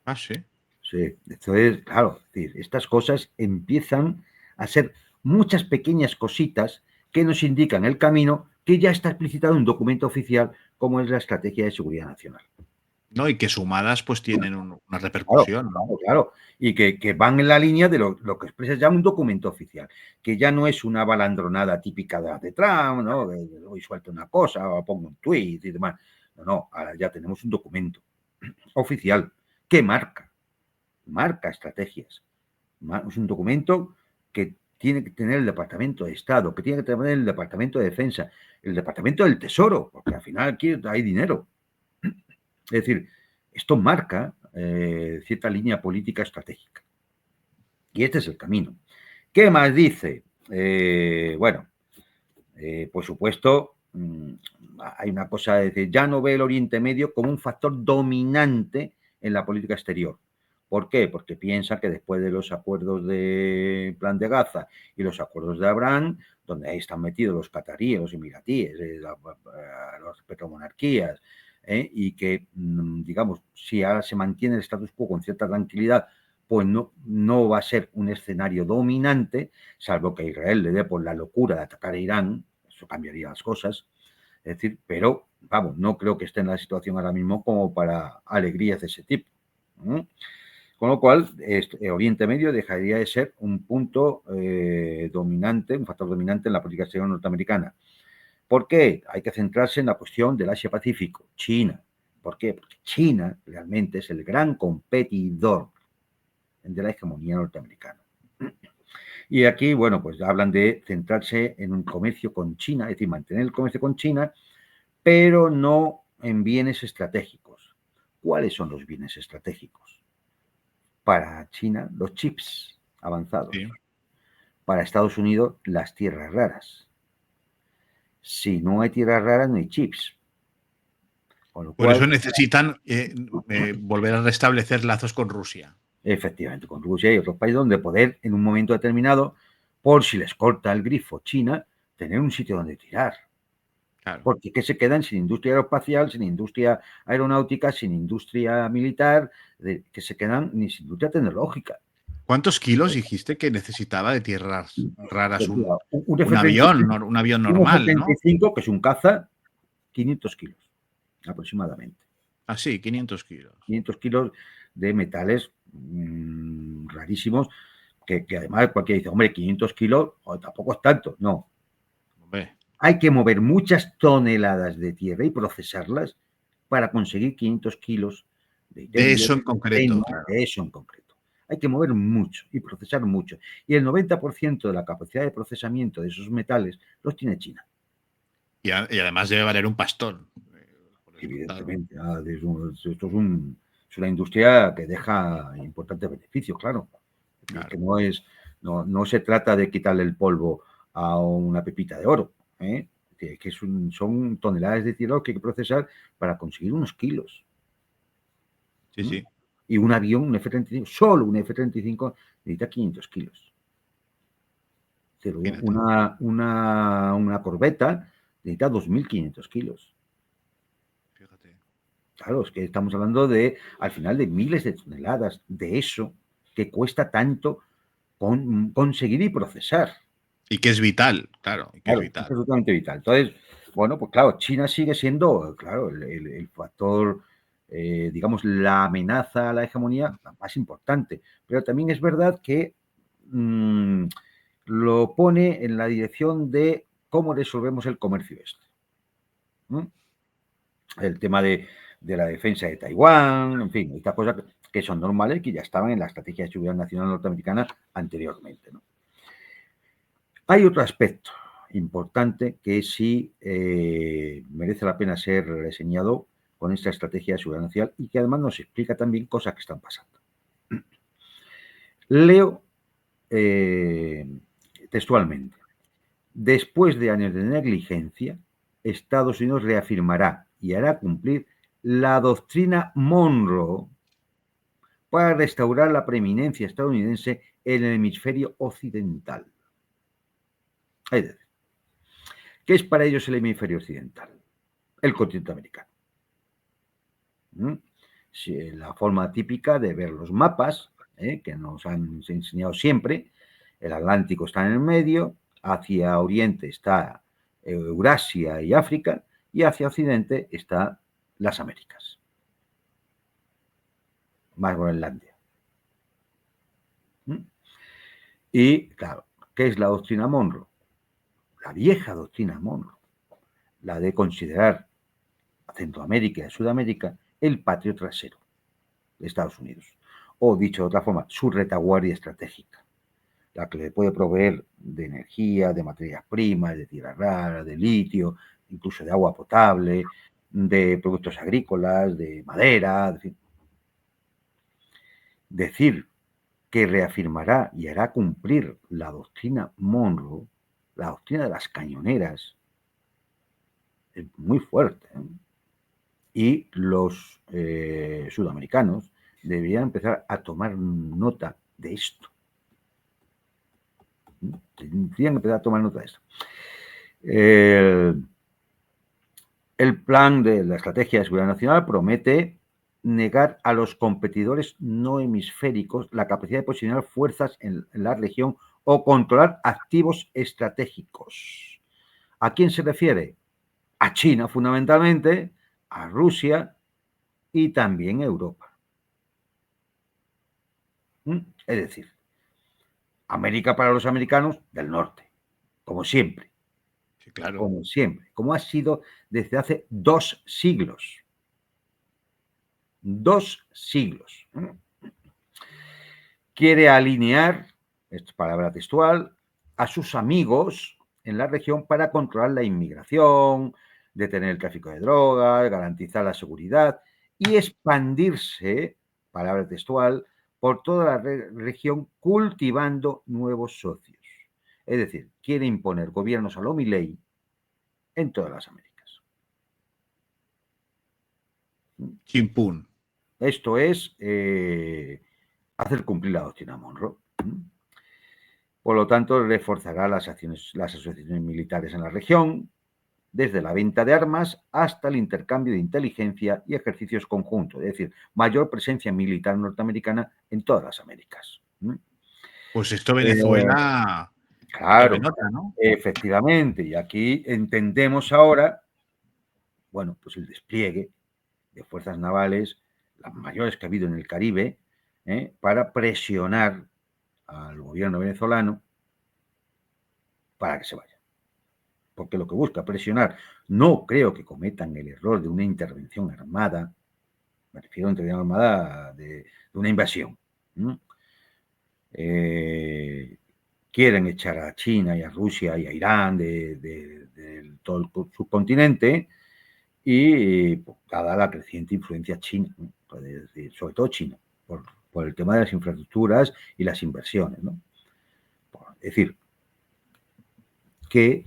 Speaker 1: Ah, sí.
Speaker 2: Sí, entonces, claro, estas cosas empiezan a ser muchas pequeñas cositas que nos indican el camino que ya está explicitado en un documento oficial como es la Estrategia de Seguridad Nacional.
Speaker 1: No, y que sumadas pues tienen una
Speaker 2: Claro,
Speaker 1: repercusión, ¿no?
Speaker 2: claro. Y que van en la línea de lo que expresa ya un documento oficial, que ya no es una balandronada típica de Trump, ¿no? Hoy suelto una cosa o pongo un tuit y demás. No, ahora ya tenemos un documento oficial que marca estrategias. Es un documento que tiene que tener el Departamento de Estado, que tiene que tener el Departamento de Defensa, el Departamento del Tesoro, porque al final aquí hay dinero. Es decir, esto marca cierta línea política estratégica. Y este es el camino. ¿Qué más dice? Por supuesto, hay una cosa de decir, ya no ve el Oriente Medio como un factor dominante en la política exterior. ¿Por qué? Porque piensa que después de los acuerdos de Plan de Gaza y los acuerdos de Abraham, donde ahí están metidos los cataríes, los emiratíes, las petromonarquías, y que, digamos, si ahora se mantiene el status quo con cierta tranquilidad, pues no va a ser un escenario dominante, salvo que Israel le dé por la locura de atacar a Irán, eso cambiaría las cosas, es decir, pero, vamos, no creo que esté en la situación ahora mismo como para alegrías de ese tipo. Con lo cual, Oriente Medio dejaría de ser un punto dominante, un factor dominante en la política exterior norteamericana. ¿Por qué? Hay que centrarse en la cuestión del Asia-Pacífico, China. ¿Por qué? Porque China realmente es el gran competidor de la hegemonía norteamericana. Y aquí, bueno, pues hablan de centrarse en un comercio con China, es decir, mantener el comercio con China, pero no en bienes estratégicos. ¿Cuáles son los bienes estratégicos? Para China, los chips avanzados.
Speaker 1: Sí.
Speaker 2: Para Estados Unidos, las tierras raras. Si no hay tierras raras, no hay chips. Con lo
Speaker 1: Por
Speaker 2: cual,
Speaker 1: eso necesitan volver a restablecer lazos con Rusia.
Speaker 2: efectivamente, con Rusia y otros países donde poder, en un momento determinado, por si les corta el grifo China, tener un sitio donde tirar.
Speaker 1: Claro.
Speaker 2: Porque ¿qué se quedan sin industria aeroespacial, sin industria aeronáutica, sin industria militar, que se quedan ni sin industria tecnológica?
Speaker 1: ¿Cuántos kilos dijiste que necesitaba de tierras raras
Speaker 2: Pues mira,
Speaker 1: un avión
Speaker 2: un
Speaker 1: normal, ¿no?
Speaker 2: F-35, que es un caza, 500 kilos aproximadamente.
Speaker 1: Así, 500 kilos.
Speaker 2: 500 kilos de metales rarísimos, que además cualquiera dice, hombre, 500 kilos tampoco es tanto. No.
Speaker 1: Hombre.
Speaker 2: Hay que mover muchas toneladas de tierra y procesarlas para conseguir 500 kilos de
Speaker 1: De
Speaker 2: iterio,
Speaker 1: eso en concreto, claro.
Speaker 2: de eso en concreto. Hay que mover mucho y procesar mucho. Y el 90% de la capacidad de procesamiento de esos metales los tiene China.
Speaker 1: Y además debe valer un pastón.
Speaker 2: Evidentemente. Esto es una industria que deja importantes beneficios, claro.
Speaker 1: Claro.
Speaker 2: Que no se trata de quitarle el polvo a una pepita de oro, que son toneladas de tierra que hay que procesar para conseguir unos kilos.
Speaker 1: Sí, sí.
Speaker 2: Y un avión, un F-35, solo un F-35 necesita 500 kilos. Pero una corbeta necesita 2.500 kilos.
Speaker 1: Fíjate.
Speaker 2: Claro, es que estamos hablando al final, de miles de toneladas de eso que cuesta tanto conseguir y procesar.
Speaker 1: Y que es vital, claro. Y que es
Speaker 2: Claro, es
Speaker 1: vital.
Speaker 2: absolutamente vital. Entonces, bueno, pues claro, China sigue siendo, claro, el factor, digamos, la amenaza a la hegemonía más importante. Pero también es verdad que lo pone en la dirección de cómo resolvemos el comercio este. El tema de la defensa de Taiwán, en fin, estas cosas que son normales, que ya estaban en la Estrategia de Seguridad Nacional norteamericana anteriormente, ¿no? Hay otro aspecto importante que sí merece la pena ser reseñado con esta estrategia de seguridad nacional y que además nos explica también cosas que están pasando. Leo textualmente. Después de años de negligencia, Estados Unidos reafirmará y hará cumplir la doctrina Monroe para restaurar la preeminencia estadounidense en el hemisferio occidental. Es decir, ¿qué es para ellos el hemisferio occidental? El continente americano. Sí, la forma típica de ver los mapas, que nos han enseñado siempre, el Atlántico está en el medio, hacia Oriente está Eurasia y África, y hacia Occidente está las Américas, más Groenlandia. Y, claro, ¿qué es la doctrina Monroe? La vieja doctrina Monroe, la de considerar a Centroamérica y a Sudamérica el patio trasero de Estados Unidos, o dicho de otra forma, su retaguardia estratégica, la que le puede proveer de energía, de materias primas, de tierra rara, de litio, incluso de agua potable, de productos agrícolas, de madera, en fin. Decir que reafirmará y hará cumplir la doctrina Monroe, la doctrina de las cañoneras, es muy fuerte. Y los sudamericanos deberían empezar a tomar nota de esto. Tendrían que empezar a tomar nota de esto. El plan de la Estrategia de Seguridad Nacional promete negar a los competidores no hemisféricos la capacidad de posicionar fuerzas en la región o controlar activos estratégicos. ¿A quién se refiere? A China, fundamentalmente, a Rusia y también a Europa. Es decir, América para los americanos del norte, como siempre.
Speaker 1: Sí, claro.
Speaker 2: Como siempre, como ha sido desde hace 2 siglos. 2 siglos. Quiere alinear, esta es palabra textual, a sus amigos en la región para controlar la inmigración, detener el tráfico de drogas, garantizar la seguridad y expandirse, palabra textual, por toda la región cultivando nuevos socios. Es decir, quiere imponer gobiernos a lo Milei en todas las Américas.
Speaker 1: Chimpún.
Speaker 2: Esto es hacer cumplir la doctrina Monroe. Por lo tanto, reforzará las asociaciones militares en la región, desde la venta de armas hasta el intercambio de inteligencia y ejercicios conjuntos, es decir, mayor presencia militar norteamericana en todas las Américas.
Speaker 1: Pues esto Venezuela
Speaker 2: Claro,
Speaker 1: tome nota, ¿no?
Speaker 2: efectivamente, y aquí entendemos ahora, bueno, pues el despliegue de fuerzas navales, las mayores que ha habido en el Caribe, para presionar al gobierno venezolano para que se vaya. Porque lo que busca presionar, no creo que cometan el error de una intervención armada, me refiero a una intervención armada de una invasión. Quieren echar a China y a Rusia y a Irán de todo el subcontinente y pues, dada la creciente influencia china, ¿no? Decir, sobre todo China, por el tema de las infraestructuras y las inversiones, ¿no? Es decir, que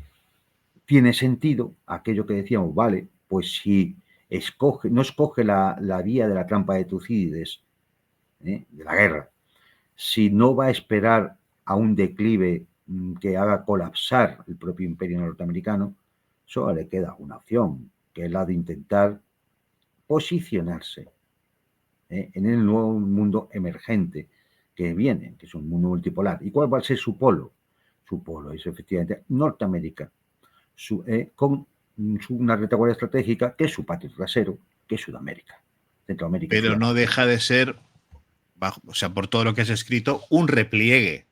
Speaker 2: tiene sentido aquello que decíamos, vale, pues si no escoge la vía de la trampa de Tucídides, de la guerra, si no va a esperar a un declive que haga colapsar el propio imperio norteamericano, solo le queda una opción, que es la de intentar posicionarse en el nuevo mundo emergente que viene, que es un mundo multipolar. ¿Y cuál va a ser su polo? Su polo es efectivamente Norteamérica, con una retaguardia estratégica que es su patio trasero, que es Sudamérica, Centroamérica.
Speaker 1: Pero no deja de ser, o sea, por todo lo que has escrito, un repliegue.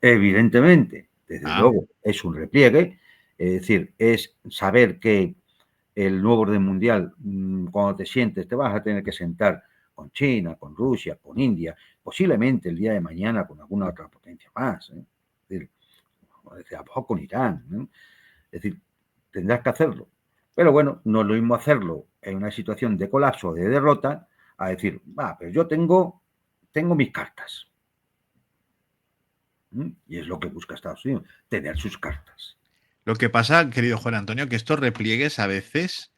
Speaker 2: Evidentemente, desde luego, es un repliegue, es decir, es saber que el nuevo orden mundial, cuando te sientes, te vas a tener que sentar con China, con Rusia, con India, posiblemente el día de mañana con alguna otra potencia más, es decir, con Irán, ¿no? Es decir, tendrás que hacerlo. Pero bueno, no es lo mismo hacerlo en una situación de colapso o de derrota a decir, pero yo tengo mis cartas. Y es lo que busca Estados Unidos, tener sus cartas.
Speaker 1: Lo que pasa, querido Juan Antonio, que estos repliegues a veces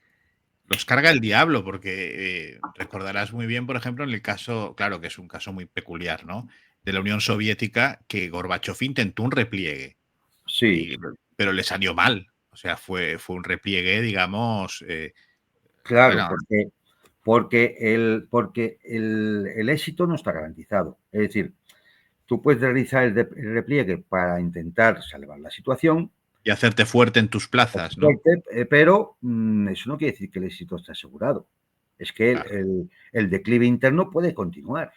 Speaker 1: los carga el diablo, porque recordarás muy bien, por ejemplo, en el caso, claro que es un caso muy peculiar, ¿no? De la Unión Soviética, que Gorbachov intentó un repliegue.
Speaker 2: Sí.
Speaker 1: pero le salió mal. O sea, fue un repliegue, digamos.
Speaker 2: Claro,
Speaker 1: Bueno,
Speaker 2: porque el éxito no está garantizado. Es decir, tú puedes realizar el repliegue para intentar salvar la situación,
Speaker 1: y hacerte fuerte en tus plazas, ¿no?
Speaker 2: pero eso no quiere decir que el éxito esté asegurado. Es que
Speaker 1: Claro.
Speaker 2: el declive interno puede continuar.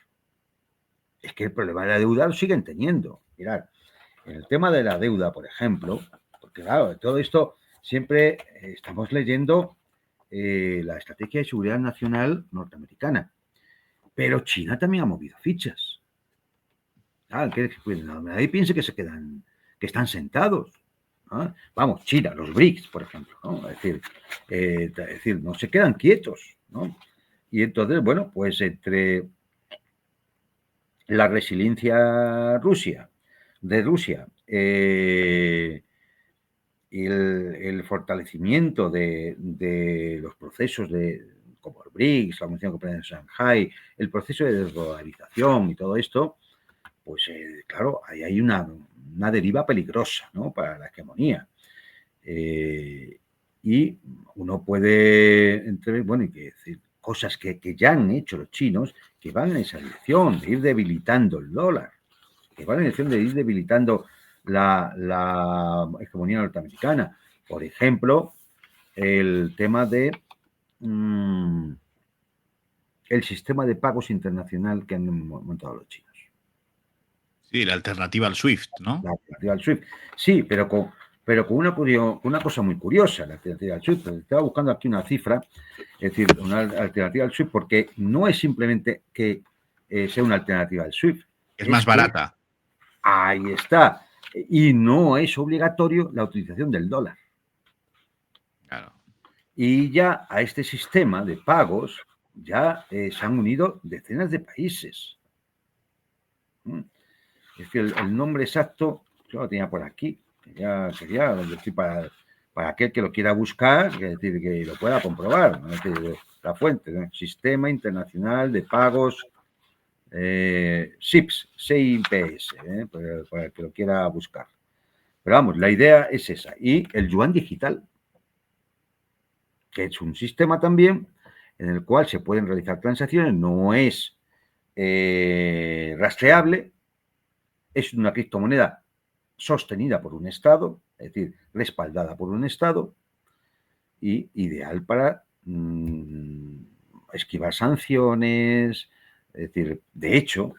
Speaker 2: Es que el problema de la deuda lo siguen teniendo. Mirad, en el tema de la deuda, por ejemplo, porque claro, todo esto siempre estamos leyendo la Estrategia de Seguridad Nacional norteamericana, pero China también ha movido fichas. Ah, nadie piense que se quedan, que están sentados. ¿No? Vamos, China, los BRICS, por ejemplo, ¿no? Es decir, no se quedan quietos, ¿no? Y entonces, bueno, pues entre la resiliencia de Rusia, y el fortalecimiento de los procesos como el BRICS, la Convención Copenhague de Shanghai, el proceso de desdolarización y todo esto, pues claro, ahí hay una deriva peligrosa, ¿no?, para la hegemonía. Y uno puede, bueno, y que decir, cosas que ya han hecho los chinos, que van en esa dirección, de ir debilitando el dólar, que van en dirección de ir debilitando la hegemonía norteamericana. Por ejemplo, el tema de el sistema de pagos internacional que han montado los chinos.
Speaker 1: Sí, la alternativa al SWIFT, ¿no?
Speaker 2: La alternativa al SWIFT. Sí, pero con una cosa muy curiosa, la alternativa al SWIFT. Estaba buscando aquí una cifra, es decir, una alternativa al SWIFT, porque no es simplemente que sea una alternativa al SWIFT.
Speaker 1: Es más barata.
Speaker 2: Ahí está. Y no es obligatorio la utilización del dólar.
Speaker 1: Claro.
Speaker 2: Y ya a este sistema de pagos ya se han unido decenas de países. Es decir, el nombre exacto, yo lo tenía por aquí, que ya sería para aquel que lo quiera buscar, es decir, que lo pueda comprobar, ¿no? Es decir, la fuente, ¿no? Sistema Internacional de Pagos, SIPS, CIPS, para el que lo quiera buscar. Pero vamos, la idea es esa. Y el yuan digital, que es un sistema también en el cual se pueden realizar transacciones, no es rastreable, es una criptomoneda sostenida por un Estado, es decir, respaldada por un Estado, y ideal para esquivar sanciones. Es decir, de hecho,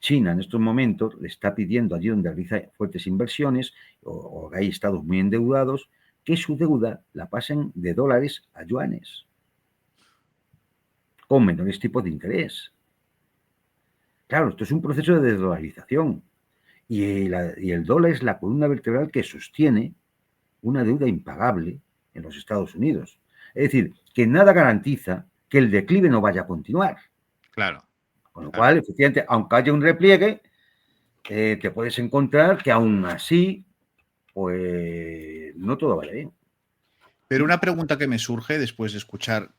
Speaker 2: China en estos momentos le está pidiendo allí donde realiza fuertes inversiones o hay estados muy endeudados que su deuda la pasen de dólares a yuanes con menores tipos de interés. Claro, esto es un proceso de desdolarización y el dólar es la columna vertebral que sostiene una deuda impagable en los Estados Unidos. Es decir, que nada garantiza que el declive no vaya a continuar.
Speaker 1: Claro.
Speaker 2: Con lo cual, efectivamente, aunque haya un repliegue, te puedes encontrar que aún así, pues no todo vaya bien.
Speaker 1: Pero una pregunta que me surge después de escuchar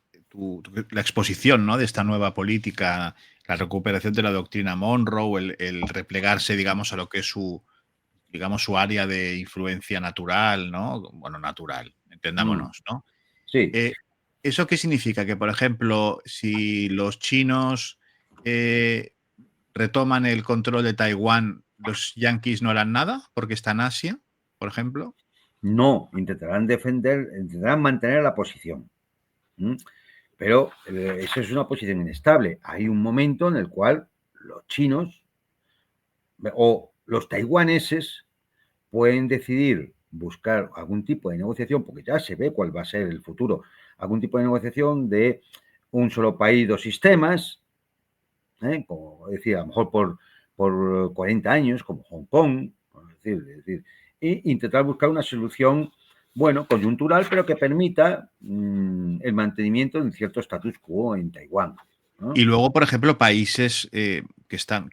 Speaker 1: la exposición, ¿no?, de esta nueva política, la recuperación de la doctrina Monroe, el replegarse, digamos, a lo que es su área de influencia natural, ¿no? Bueno, natural, entendámonos, ¿no?
Speaker 2: Sí.
Speaker 1: ¿Eso qué significa? Que, por ejemplo, si los chinos retoman el control de Taiwán, ¿los yanquis no harán nada porque está en Asia, por ejemplo?
Speaker 2: No, intentarán mantener la posición. Pero eso es una posición inestable. Hay un momento en el cual los chinos o los taiwaneses pueden decidir buscar algún tipo de negociación, porque ya se ve cuál va a ser el futuro, algún tipo de negociación de un solo país, dos sistemas, como decía, a lo mejor por 40 años, como Hong Kong, es decir, e intentar buscar una solución, bueno, coyuntural, pero que permita el mantenimiento de un cierto status quo en Taiwán, ¿no?
Speaker 1: Y luego, por ejemplo, países que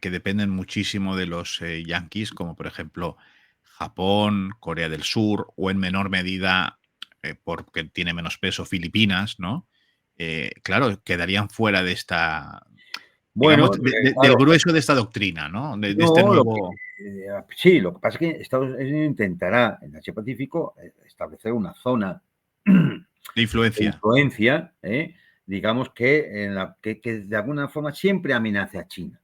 Speaker 1: dependen muchísimo de los yanquis, como por ejemplo Japón, Corea del Sur o en menor medida, porque tiene menos peso, Filipinas, ¿no? Claro, quedarían fuera de esta, digamos,
Speaker 2: Bueno,
Speaker 1: del
Speaker 2: claro,
Speaker 1: grueso de esta doctrina, ¿no? De este
Speaker 2: no,
Speaker 1: nuevo.
Speaker 2: Sí, lo que pasa es que Estados Unidos intentará en Asia-Pacífico establecer una zona
Speaker 1: de
Speaker 2: influencia, digamos que de alguna forma siempre amenace a China.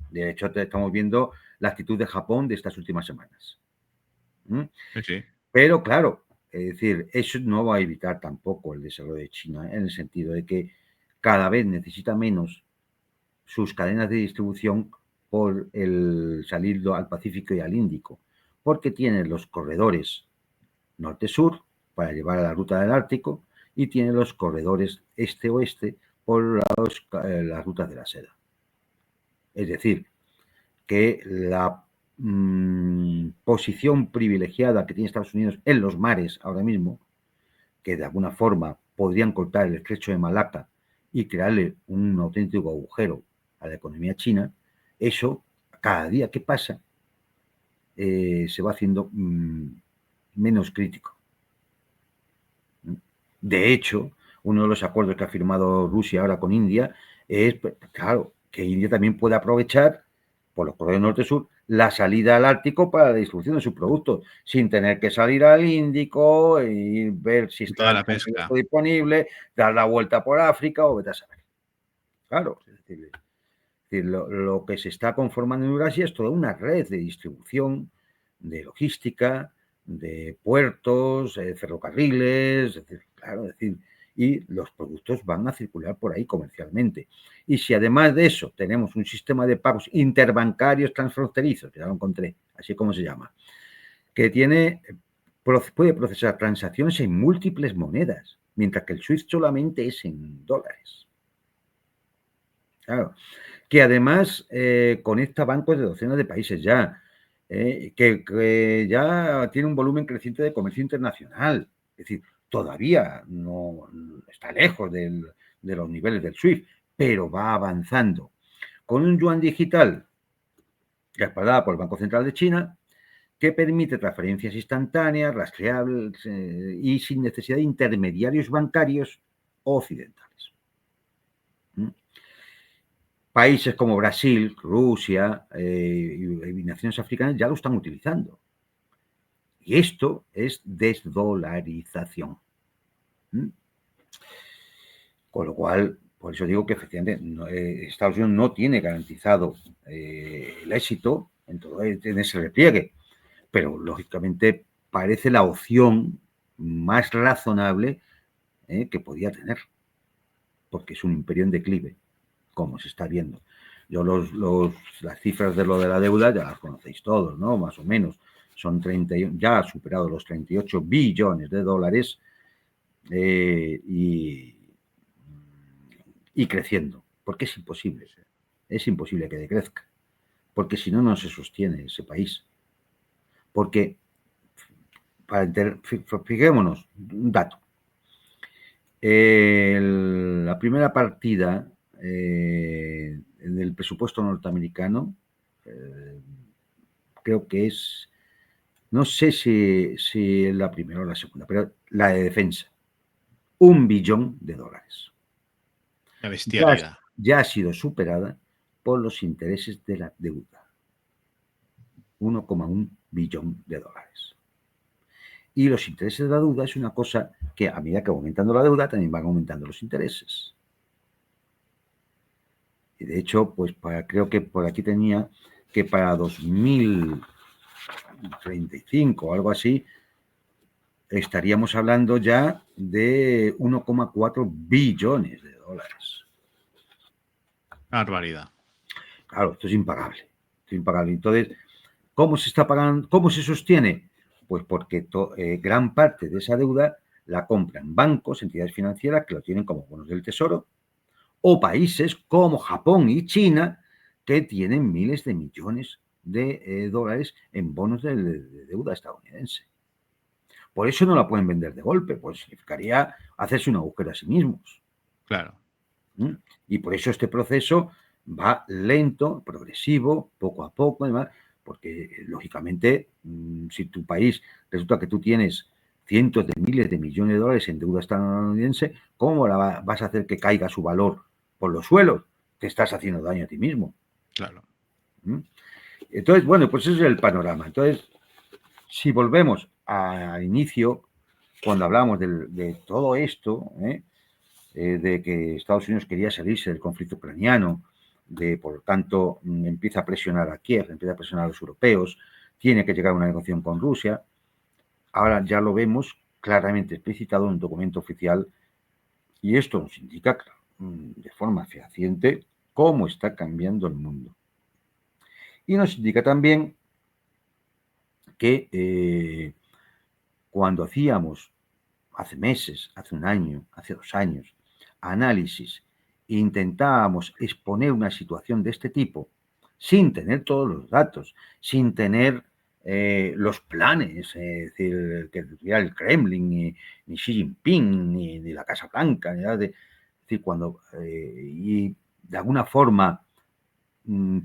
Speaker 2: De hecho, estamos viendo la actitud de Japón de estas últimas semanas.
Speaker 1: Sí.
Speaker 2: Pero claro, es decir, eso no va a evitar tampoco el desarrollo de China, en el sentido de que cada vez necesita menos sus cadenas de distribución por el salir al Pacífico y al Índico, porque tiene los corredores norte-sur para llevar a la ruta del Ártico y tiene los corredores este-oeste por las rutas de la seda. Es decir, que la posición privilegiada que tiene Estados Unidos en los mares ahora mismo, que de alguna forma podrían cortar el estrecho de Malaca y crearle un auténtico agujero a la economía china, eso cada día que pasa se va haciendo menos crítico. De hecho, uno de los acuerdos que ha firmado Rusia ahora con India es, claro, que India también puede aprovechar por los corredores norte-sur la salida al Ártico para la distribución de sus productos, sin tener que salir al Índico y ver si está
Speaker 1: toda la pesca
Speaker 2: disponible, dar la vuelta por África o vete a saber. Claro, es decir, lo que se está conformando en Eurasia es toda una red de distribución, de logística, de puertos, ferrocarriles, es decir, claro, es decir, y los productos van a circular por ahí comercialmente. Y si además de eso tenemos un sistema de pagos interbancarios transfronterizos, ya lo encontré, así como se llama, que puede procesar transacciones en múltiples monedas, mientras que el SWIFT solamente es en dólares. Claro, que además conecta bancos de docenas de países ya, que ya tiene un volumen creciente de comercio internacional. Es decir, todavía no está lejos de los niveles del SWIFT, pero va avanzando. Con un yuan digital respaldada por el Banco Central de China, que permite transferencias instantáneas, rastreables y sin necesidad de intermediarios bancarios occidentales. Países como Brasil, Rusia y naciones africanas ya lo están utilizando. Y esto es desdolarización. Con lo cual, por eso digo que efectivamente Estados Unidos no tiene garantizado el éxito en ese repliegue, pero lógicamente parece la opción más razonable que podía tener, porque es un imperio en declive, como se está viendo. Yo las cifras de lo de la deuda ya las conocéis todos, ¿no? Más o menos. Son ya ha superado los 38 billones de dólares y creciendo, porque es imposible. Es imposible que decrezca, porque si no, no se sostiene ese país. Porque, fijémonos, un dato. La primera partida del presupuesto norteamericano, creo que es, no sé si la primera o la segunda, pero la de defensa, $1 billón.
Speaker 1: La bestialidad.
Speaker 2: Ya ha sido superada por los intereses de la deuda, $1,1 billón. Y los intereses de la deuda es una cosa que a medida que va aumentando la deuda también van aumentando los intereses. Y de hecho, pues creo que por aquí tenía que para 2035 o algo así, estaríamos hablando ya de $1,4 billones.
Speaker 1: Barbaridad.
Speaker 2: Claro, esto es impagable. Entonces, ¿cómo se está pagando? ¿Cómo se sostiene? Pues porque gran parte de esa deuda la compran bancos, entidades financieras que lo tienen como bonos del tesoro, o países como Japón y China que tienen miles de millones de dólares en bonos de deuda estadounidense. Por eso no la pueden vender de golpe, pues significaría hacerse un agujero a sí mismos.
Speaker 1: Claro.
Speaker 2: Y por eso este proceso va lento, progresivo, poco a poco, además, porque lógicamente, si tu país resulta que tú tienes cientos de miles de millones de dólares en deuda estadounidense, ¿cómo vas a hacer que caiga su valor por los suelos? Te estás haciendo daño a ti mismo.
Speaker 1: Claro.
Speaker 2: Entonces, bueno, pues ese es el panorama. Entonces, si volvemos al inicio, cuando hablamos de todo esto, de que Estados Unidos quería salirse del conflicto ucraniano, por lo tanto, empieza a presionar a Kiev, empieza a presionar a los europeos, tiene que llegar a una negociación con Rusia. Ahora ya lo vemos claramente explicitado en un documento oficial y esto nos indica de forma fehaciente cómo está cambiando el mundo. Y nos indica también que cuando hacíamos hace meses, hace un año, hace 2 años, análisis e intentábamos exponer una situación de este tipo sin tener todos los datos, sin tener los planes, es decir, que tuviera el Kremlin, ni Xi Jinping, ni la Casa Blanca, ni nada es decir, cuando y de alguna forma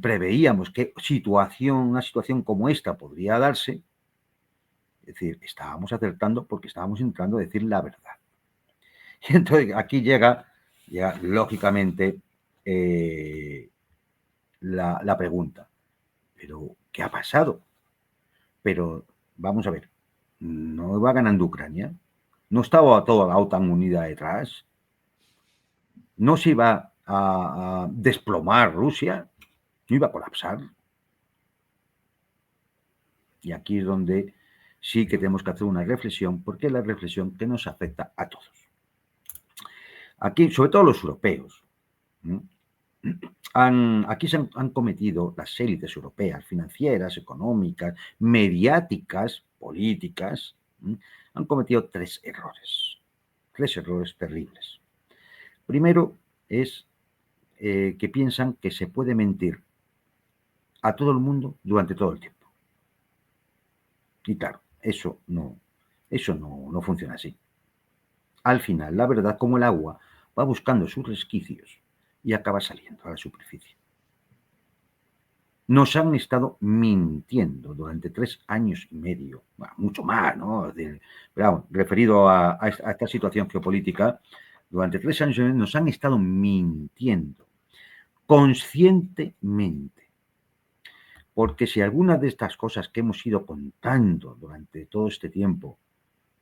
Speaker 2: preveíamos que una situación como esta podría darse, es decir, estábamos acertando porque estábamos intentando decir la verdad. Y entonces aquí llega lógicamente la pregunta, ¿pero qué ha pasado? Pero vamos a ver, ¿no va ganando Ucrania? ¿No estaba toda la OTAN unida detrás? ¿No se iba a desplomar Rusia? ¿No iba a colapsar? Y aquí es donde sí que tenemos que hacer una reflexión, porque es la reflexión que nos afecta a todos. Aquí, sobre todo los europeos, aquí se han cometido las élites europeas, financieras, económicas, mediáticas, políticas, han cometido 3 errores terribles. Primero es que piensan que se puede mentir a todo el mundo durante todo el tiempo. Y claro, eso no funciona así. Al final, la verdad, como el agua, va buscando sus resquicios y acaba saliendo a la superficie. Nos han estado mintiendo durante 3 años y medio, bueno, mucho más, ¿no? Pero referido a esta situación geopolítica, durante 3 años y medio nos han estado mintiendo conscientemente. Porque si algunas de estas cosas que hemos ido contando durante todo este tiempo,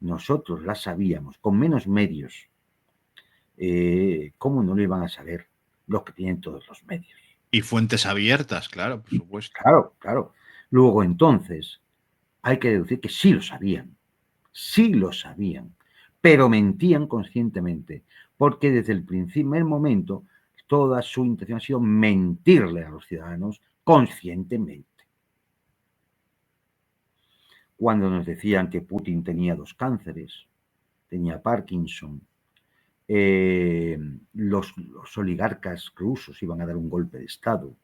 Speaker 2: nosotros las sabíamos con menos medios, ¿cómo no lo iban a saber los que tienen todos los medios?
Speaker 1: Y fuentes abiertas, claro, por supuesto.
Speaker 2: Claro, claro. Luego, entonces, hay que deducir que sí lo sabían, pero mentían conscientemente, porque desde el primer momento toda su intención ha sido mentirle a los ciudadanos conscientemente. Cuando nos decían que Putin tenía 2 cánceres, tenía Parkinson, los oligarcas rusos iban a dar un golpe de Estado,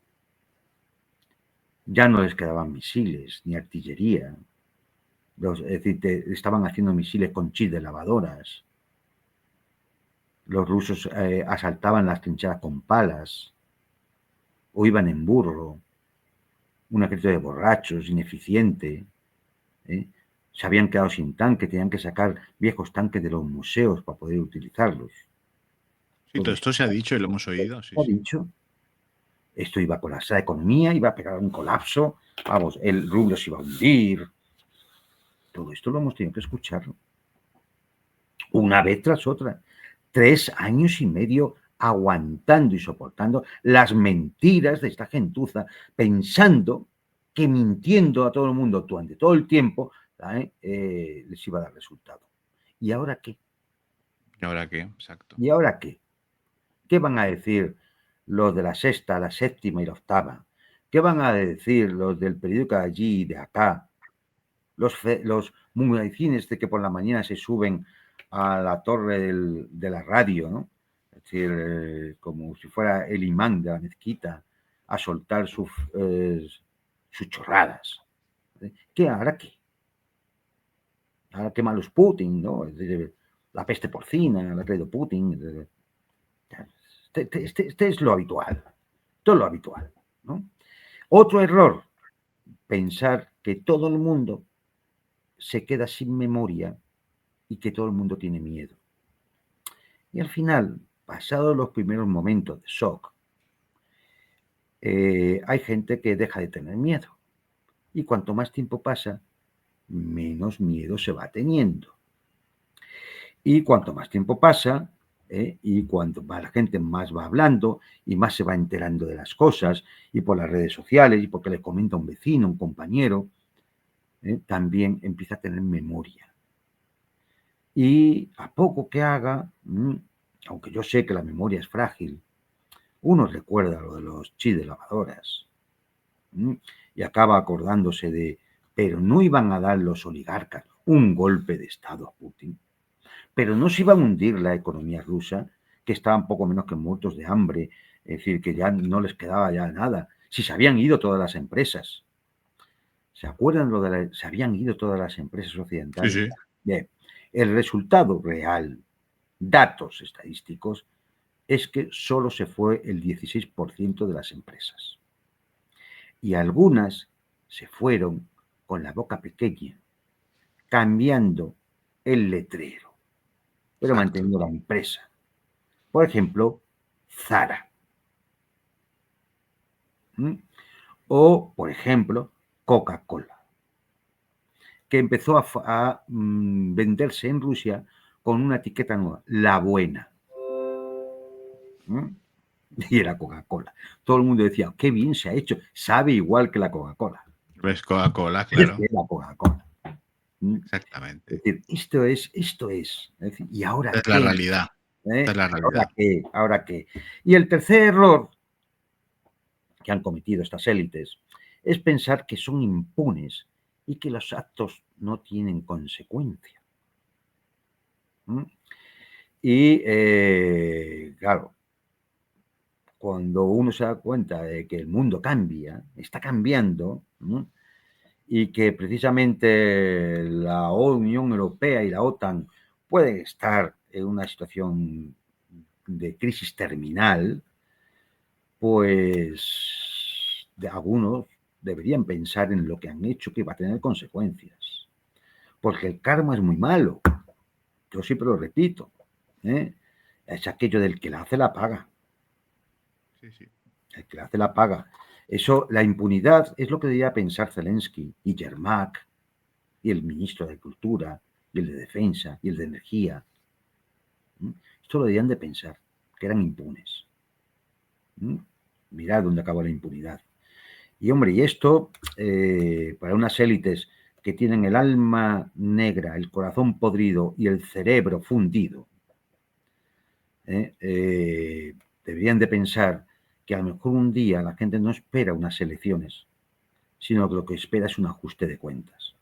Speaker 2: ya no les quedaban misiles ni artillería, es decir, estaban haciendo misiles con chips de lavadoras, los rusos asaltaban las trincheras con palas o iban en burro, un ejército de borrachos, ineficiente, se habían quedado sin tanque, tenían que sacar viejos tanques de los museos para poder utilizarlos.
Speaker 1: Sí, todo esto se ha dicho y lo hemos oído. Sí,
Speaker 2: ¿Se ha
Speaker 1: sí.
Speaker 2: dicho? Esto iba a colapsar la economía, iba a pegar un colapso, vamos, el rublo se iba a hundir. Todo esto lo hemos tenido que escuchar una vez tras otra. 3 años y medio aguantando y soportando las mentiras de esta gentuza, pensando que mintiendo a todo el mundo durante todo el tiempo les iba a dar resultado. ¿Y ahora qué?
Speaker 1: ¿Y ahora qué? Exacto.
Speaker 2: ¿Y ahora qué? ¿Qué van a decir los de la sexta, la séptima y la octava? ¿Qué van a decir los del periódico de allí y de acá? Los muecines de que por la mañana se suben a la torre de la radio, ¿no? Es decir, como si fuera el imán de la mezquita, a soltar sus chorradas. ¿Qué ahora qué? Ahora qué malos Putin, ¿no? Es decir, la peste porcina, la ha traído Putin. Este es lo habitual, todo lo habitual, ¿no? Otro error, pensar que todo el mundo se queda sin memoria y que todo el mundo tiene miedo. Y al final, pasados los primeros momentos de shock, hay gente que deja de tener miedo. Y cuanto más tiempo pasa, menos miedo se va teniendo. Y cuanto más tiempo pasa, y cuanto más la gente más va hablando y más se va enterando de las cosas, y por las redes sociales, y porque le comenta un vecino, un compañero, también empieza a tener memoria. Y a poco que haga, aunque yo sé que la memoria es frágil, uno recuerda lo de los chips de lavadoras, y acaba acordándose de, pero no iban a dar los oligarcas un golpe de Estado a Putin, pero no se iba a hundir la economía rusa, que estaban poco menos que muertos de hambre, es decir, que ya no les quedaba ya nada, si se habían ido todas las empresas. ¿Se acuerdan se habían ido todas las empresas
Speaker 1: Sí,
Speaker 2: occidentales?
Speaker 1: sí.
Speaker 2: Bien, el resultado real, datos estadísticos, es que solo se fue el 16% de las empresas. Y algunas se fueron con la boca pequeña, cambiando el letrero, pero
Speaker 1: Exacto.
Speaker 2: manteniendo la empresa. Por ejemplo, Zara. O, por ejemplo, Coca-Cola, que empezó a venderse en Rusia con una etiqueta nueva, la buena. Y era Coca-Cola. Todo el mundo decía, qué bien se ha hecho, sabe igual que la Coca-Cola.
Speaker 1: Ves Coca-Cola,
Speaker 2: Es
Speaker 1: claro.
Speaker 2: que la Coca-Cola. Es
Speaker 1: Exactamente.
Speaker 2: decir, esto es. Es decir, ¿y ahora
Speaker 1: Es la
Speaker 2: qué?
Speaker 1: realidad. Esta es la
Speaker 2: ¿Ahora
Speaker 1: realidad.
Speaker 2: qué? ¿Ahora qué? Y el tercer error que han cometido estas élites es pensar que son impunes y que los actos no tienen consecuencia. Y, claro, cuando uno se da cuenta de que el mundo cambia, está cambiando, y que precisamente la Unión Europea y la OTAN pueden estar en una situación de crisis terminal, pues algunos deberían pensar en lo que han hecho que va a tener consecuencias. Porque el karma es muy malo. Yo siempre lo repito. Es aquello del que la hace la paga.
Speaker 1: Sí, sí.
Speaker 2: El que la hace la paga. Eso, la impunidad es lo que debería pensar Zelensky y Yermak y el ministro de Cultura y el de Defensa y el de Energía. Esto lo deberían de pensar, que eran impunes. Mirad dónde acabó la impunidad. Y hombre, y esto, para unas élites que tienen el alma negra, el corazón podrido y el cerebro fundido, deberían de pensar que a lo mejor un día la gente no espera unas elecciones, sino que lo que espera es un ajuste de cuentas.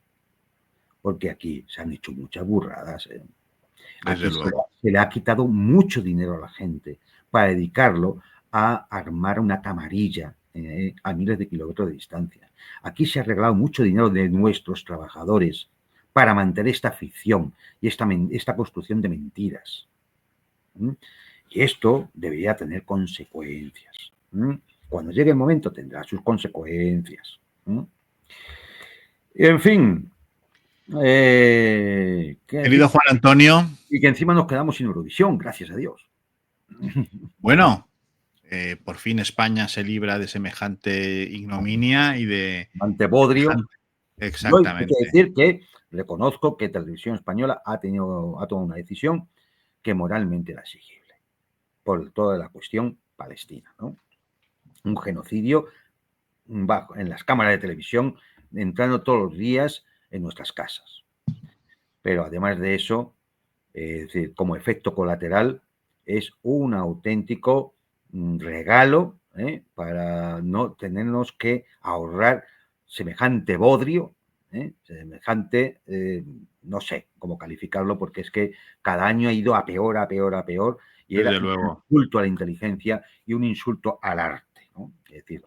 Speaker 2: Porque aquí se han hecho muchas burradas. Aquí
Speaker 1: Desde luego.
Speaker 2: se le ha quitado mucho dinero a la gente para dedicarlo a armar una camarilla a miles de kilómetros de distancia. Aquí se ha arreglado mucho dinero de nuestros trabajadores para mantener esta ficción y esta construcción de mentiras. Y esto debería tener consecuencias. Cuando llegue el momento tendrá sus consecuencias. En fin.
Speaker 1: Querido Juan Antonio,
Speaker 2: Y que encima nos quedamos sin Eurovisión, gracias a Dios.
Speaker 1: bueno, por fin España se libra de semejante ignominia y de
Speaker 2: Antebodrio.
Speaker 1: semejante...
Speaker 2: Yo hay que
Speaker 1: Exactamente.
Speaker 2: decir que reconozco que Televisión Española ha tomado una decisión que moralmente era exigible, por toda la cuestión palestina, ¿no? Un genocidio en las cámaras de televisión, entrando todos los días en nuestras casas. Pero además de eso, es decir, como efecto colateral, es un auténtico regalo para no tenernos que ahorrar semejante bodrio, semejante, no sé cómo calificarlo, porque es que cada año ha ido a peor, a peor, a peor, y era
Speaker 1: Desde
Speaker 2: un
Speaker 1: luego.
Speaker 2: insulto a la inteligencia y un insulto al arte, ¿no? Es decir,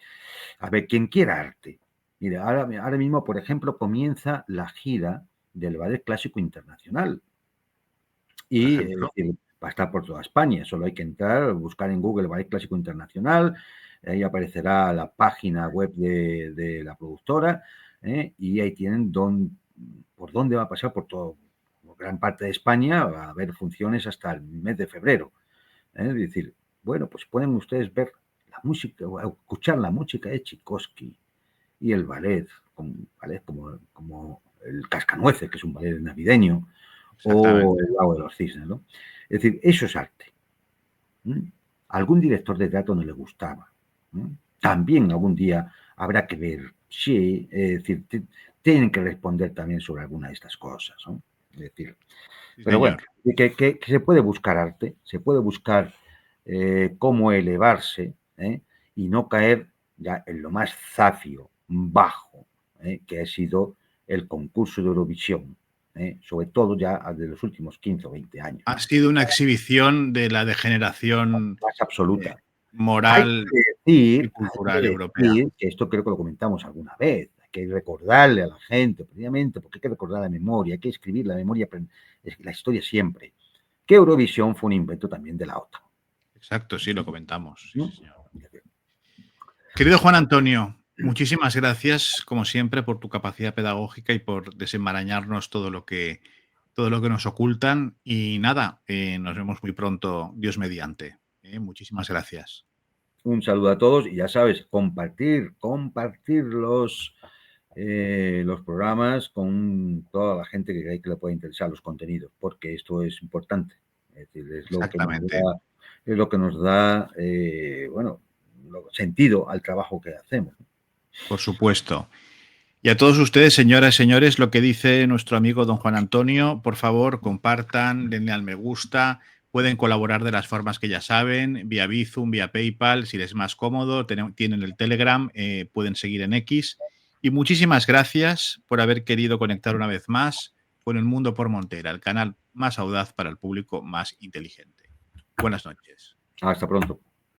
Speaker 2: a ver, quien quiera arte. Mira, ahora mismo, por ejemplo, comienza la gira del Ballet Clásico Internacional.
Speaker 1: Por
Speaker 2: Y
Speaker 1: ejemplo.
Speaker 2: va a estar por toda España. Solo hay que entrar, buscar en Google Ballet Clásico Internacional. Ahí aparecerá la página web de la productora. Y ahí tienen por dónde va a pasar por por gran parte de España. Va a haber funciones hasta el mes de febrero. Es decir, bueno, pues pueden ustedes ver la música, o escuchar la música de Tchaikovsky y el ballet ¿vale? Como el Cascanueces, que es un ballet navideño,
Speaker 1: Exactamente.
Speaker 2: o el Lago de los Cisnes, ¿no? Es decir, eso es arte. A algún director de teatro no le gustaba. También algún día habrá que ver, sí, es decir, tienen que responder también sobre alguna de estas cosas, ¿no? Es decir,
Speaker 1: Sí,
Speaker 2: pero bueno,
Speaker 1: señor.
Speaker 2: que se puede buscar arte, se puede buscar cómo elevarse, y no caer ya en lo más zafio, bajo, que ha sido el concurso de Eurovisión, sobre todo ya de los últimos 15 o 20 años.
Speaker 1: Ha sido una exhibición de la degeneración
Speaker 2: Más absoluta. Hay
Speaker 1: moral y
Speaker 2: que
Speaker 1: cultural europea.
Speaker 2: decir que esto creo que lo comentamos alguna vez, hay que recordarle a la gente, previamente, porque hay que recordar la memoria, hay que escribir la memoria, la historia siempre, que Eurovisión fue un invento también de la OTAN.
Speaker 1: Exacto, sí, lo comentamos. Sí,
Speaker 2: ¿No?
Speaker 1: sí, señor. Querido Juan Antonio, muchísimas gracias, como siempre, por tu capacidad pedagógica y por desenmarañarnos todo lo que nos ocultan. Y nada, nos vemos muy pronto, Dios mediante. Muchísimas gracias.
Speaker 2: Un saludo a todos y ya sabes, compartir los programas con toda la gente que cree que le puede interesar los contenidos, porque esto es importante. Es decir,
Speaker 1: Exactamente.
Speaker 2: es lo que nos da bueno, sentido al trabajo que hacemos.
Speaker 1: Por supuesto. Y a todos ustedes, señoras y señores, lo que dice nuestro amigo don Juan Antonio, por favor, compartan, denle al me gusta, pueden colaborar de las formas que ya saben, vía Bizum, vía PayPal, si les es más cómodo, tienen el Telegram, pueden seguir en X. Y muchísimas gracias por haber querido conectar una vez más con El Mundo por Montera, el canal más audaz para el público más inteligente. Buenas noches.
Speaker 2: Hasta pronto.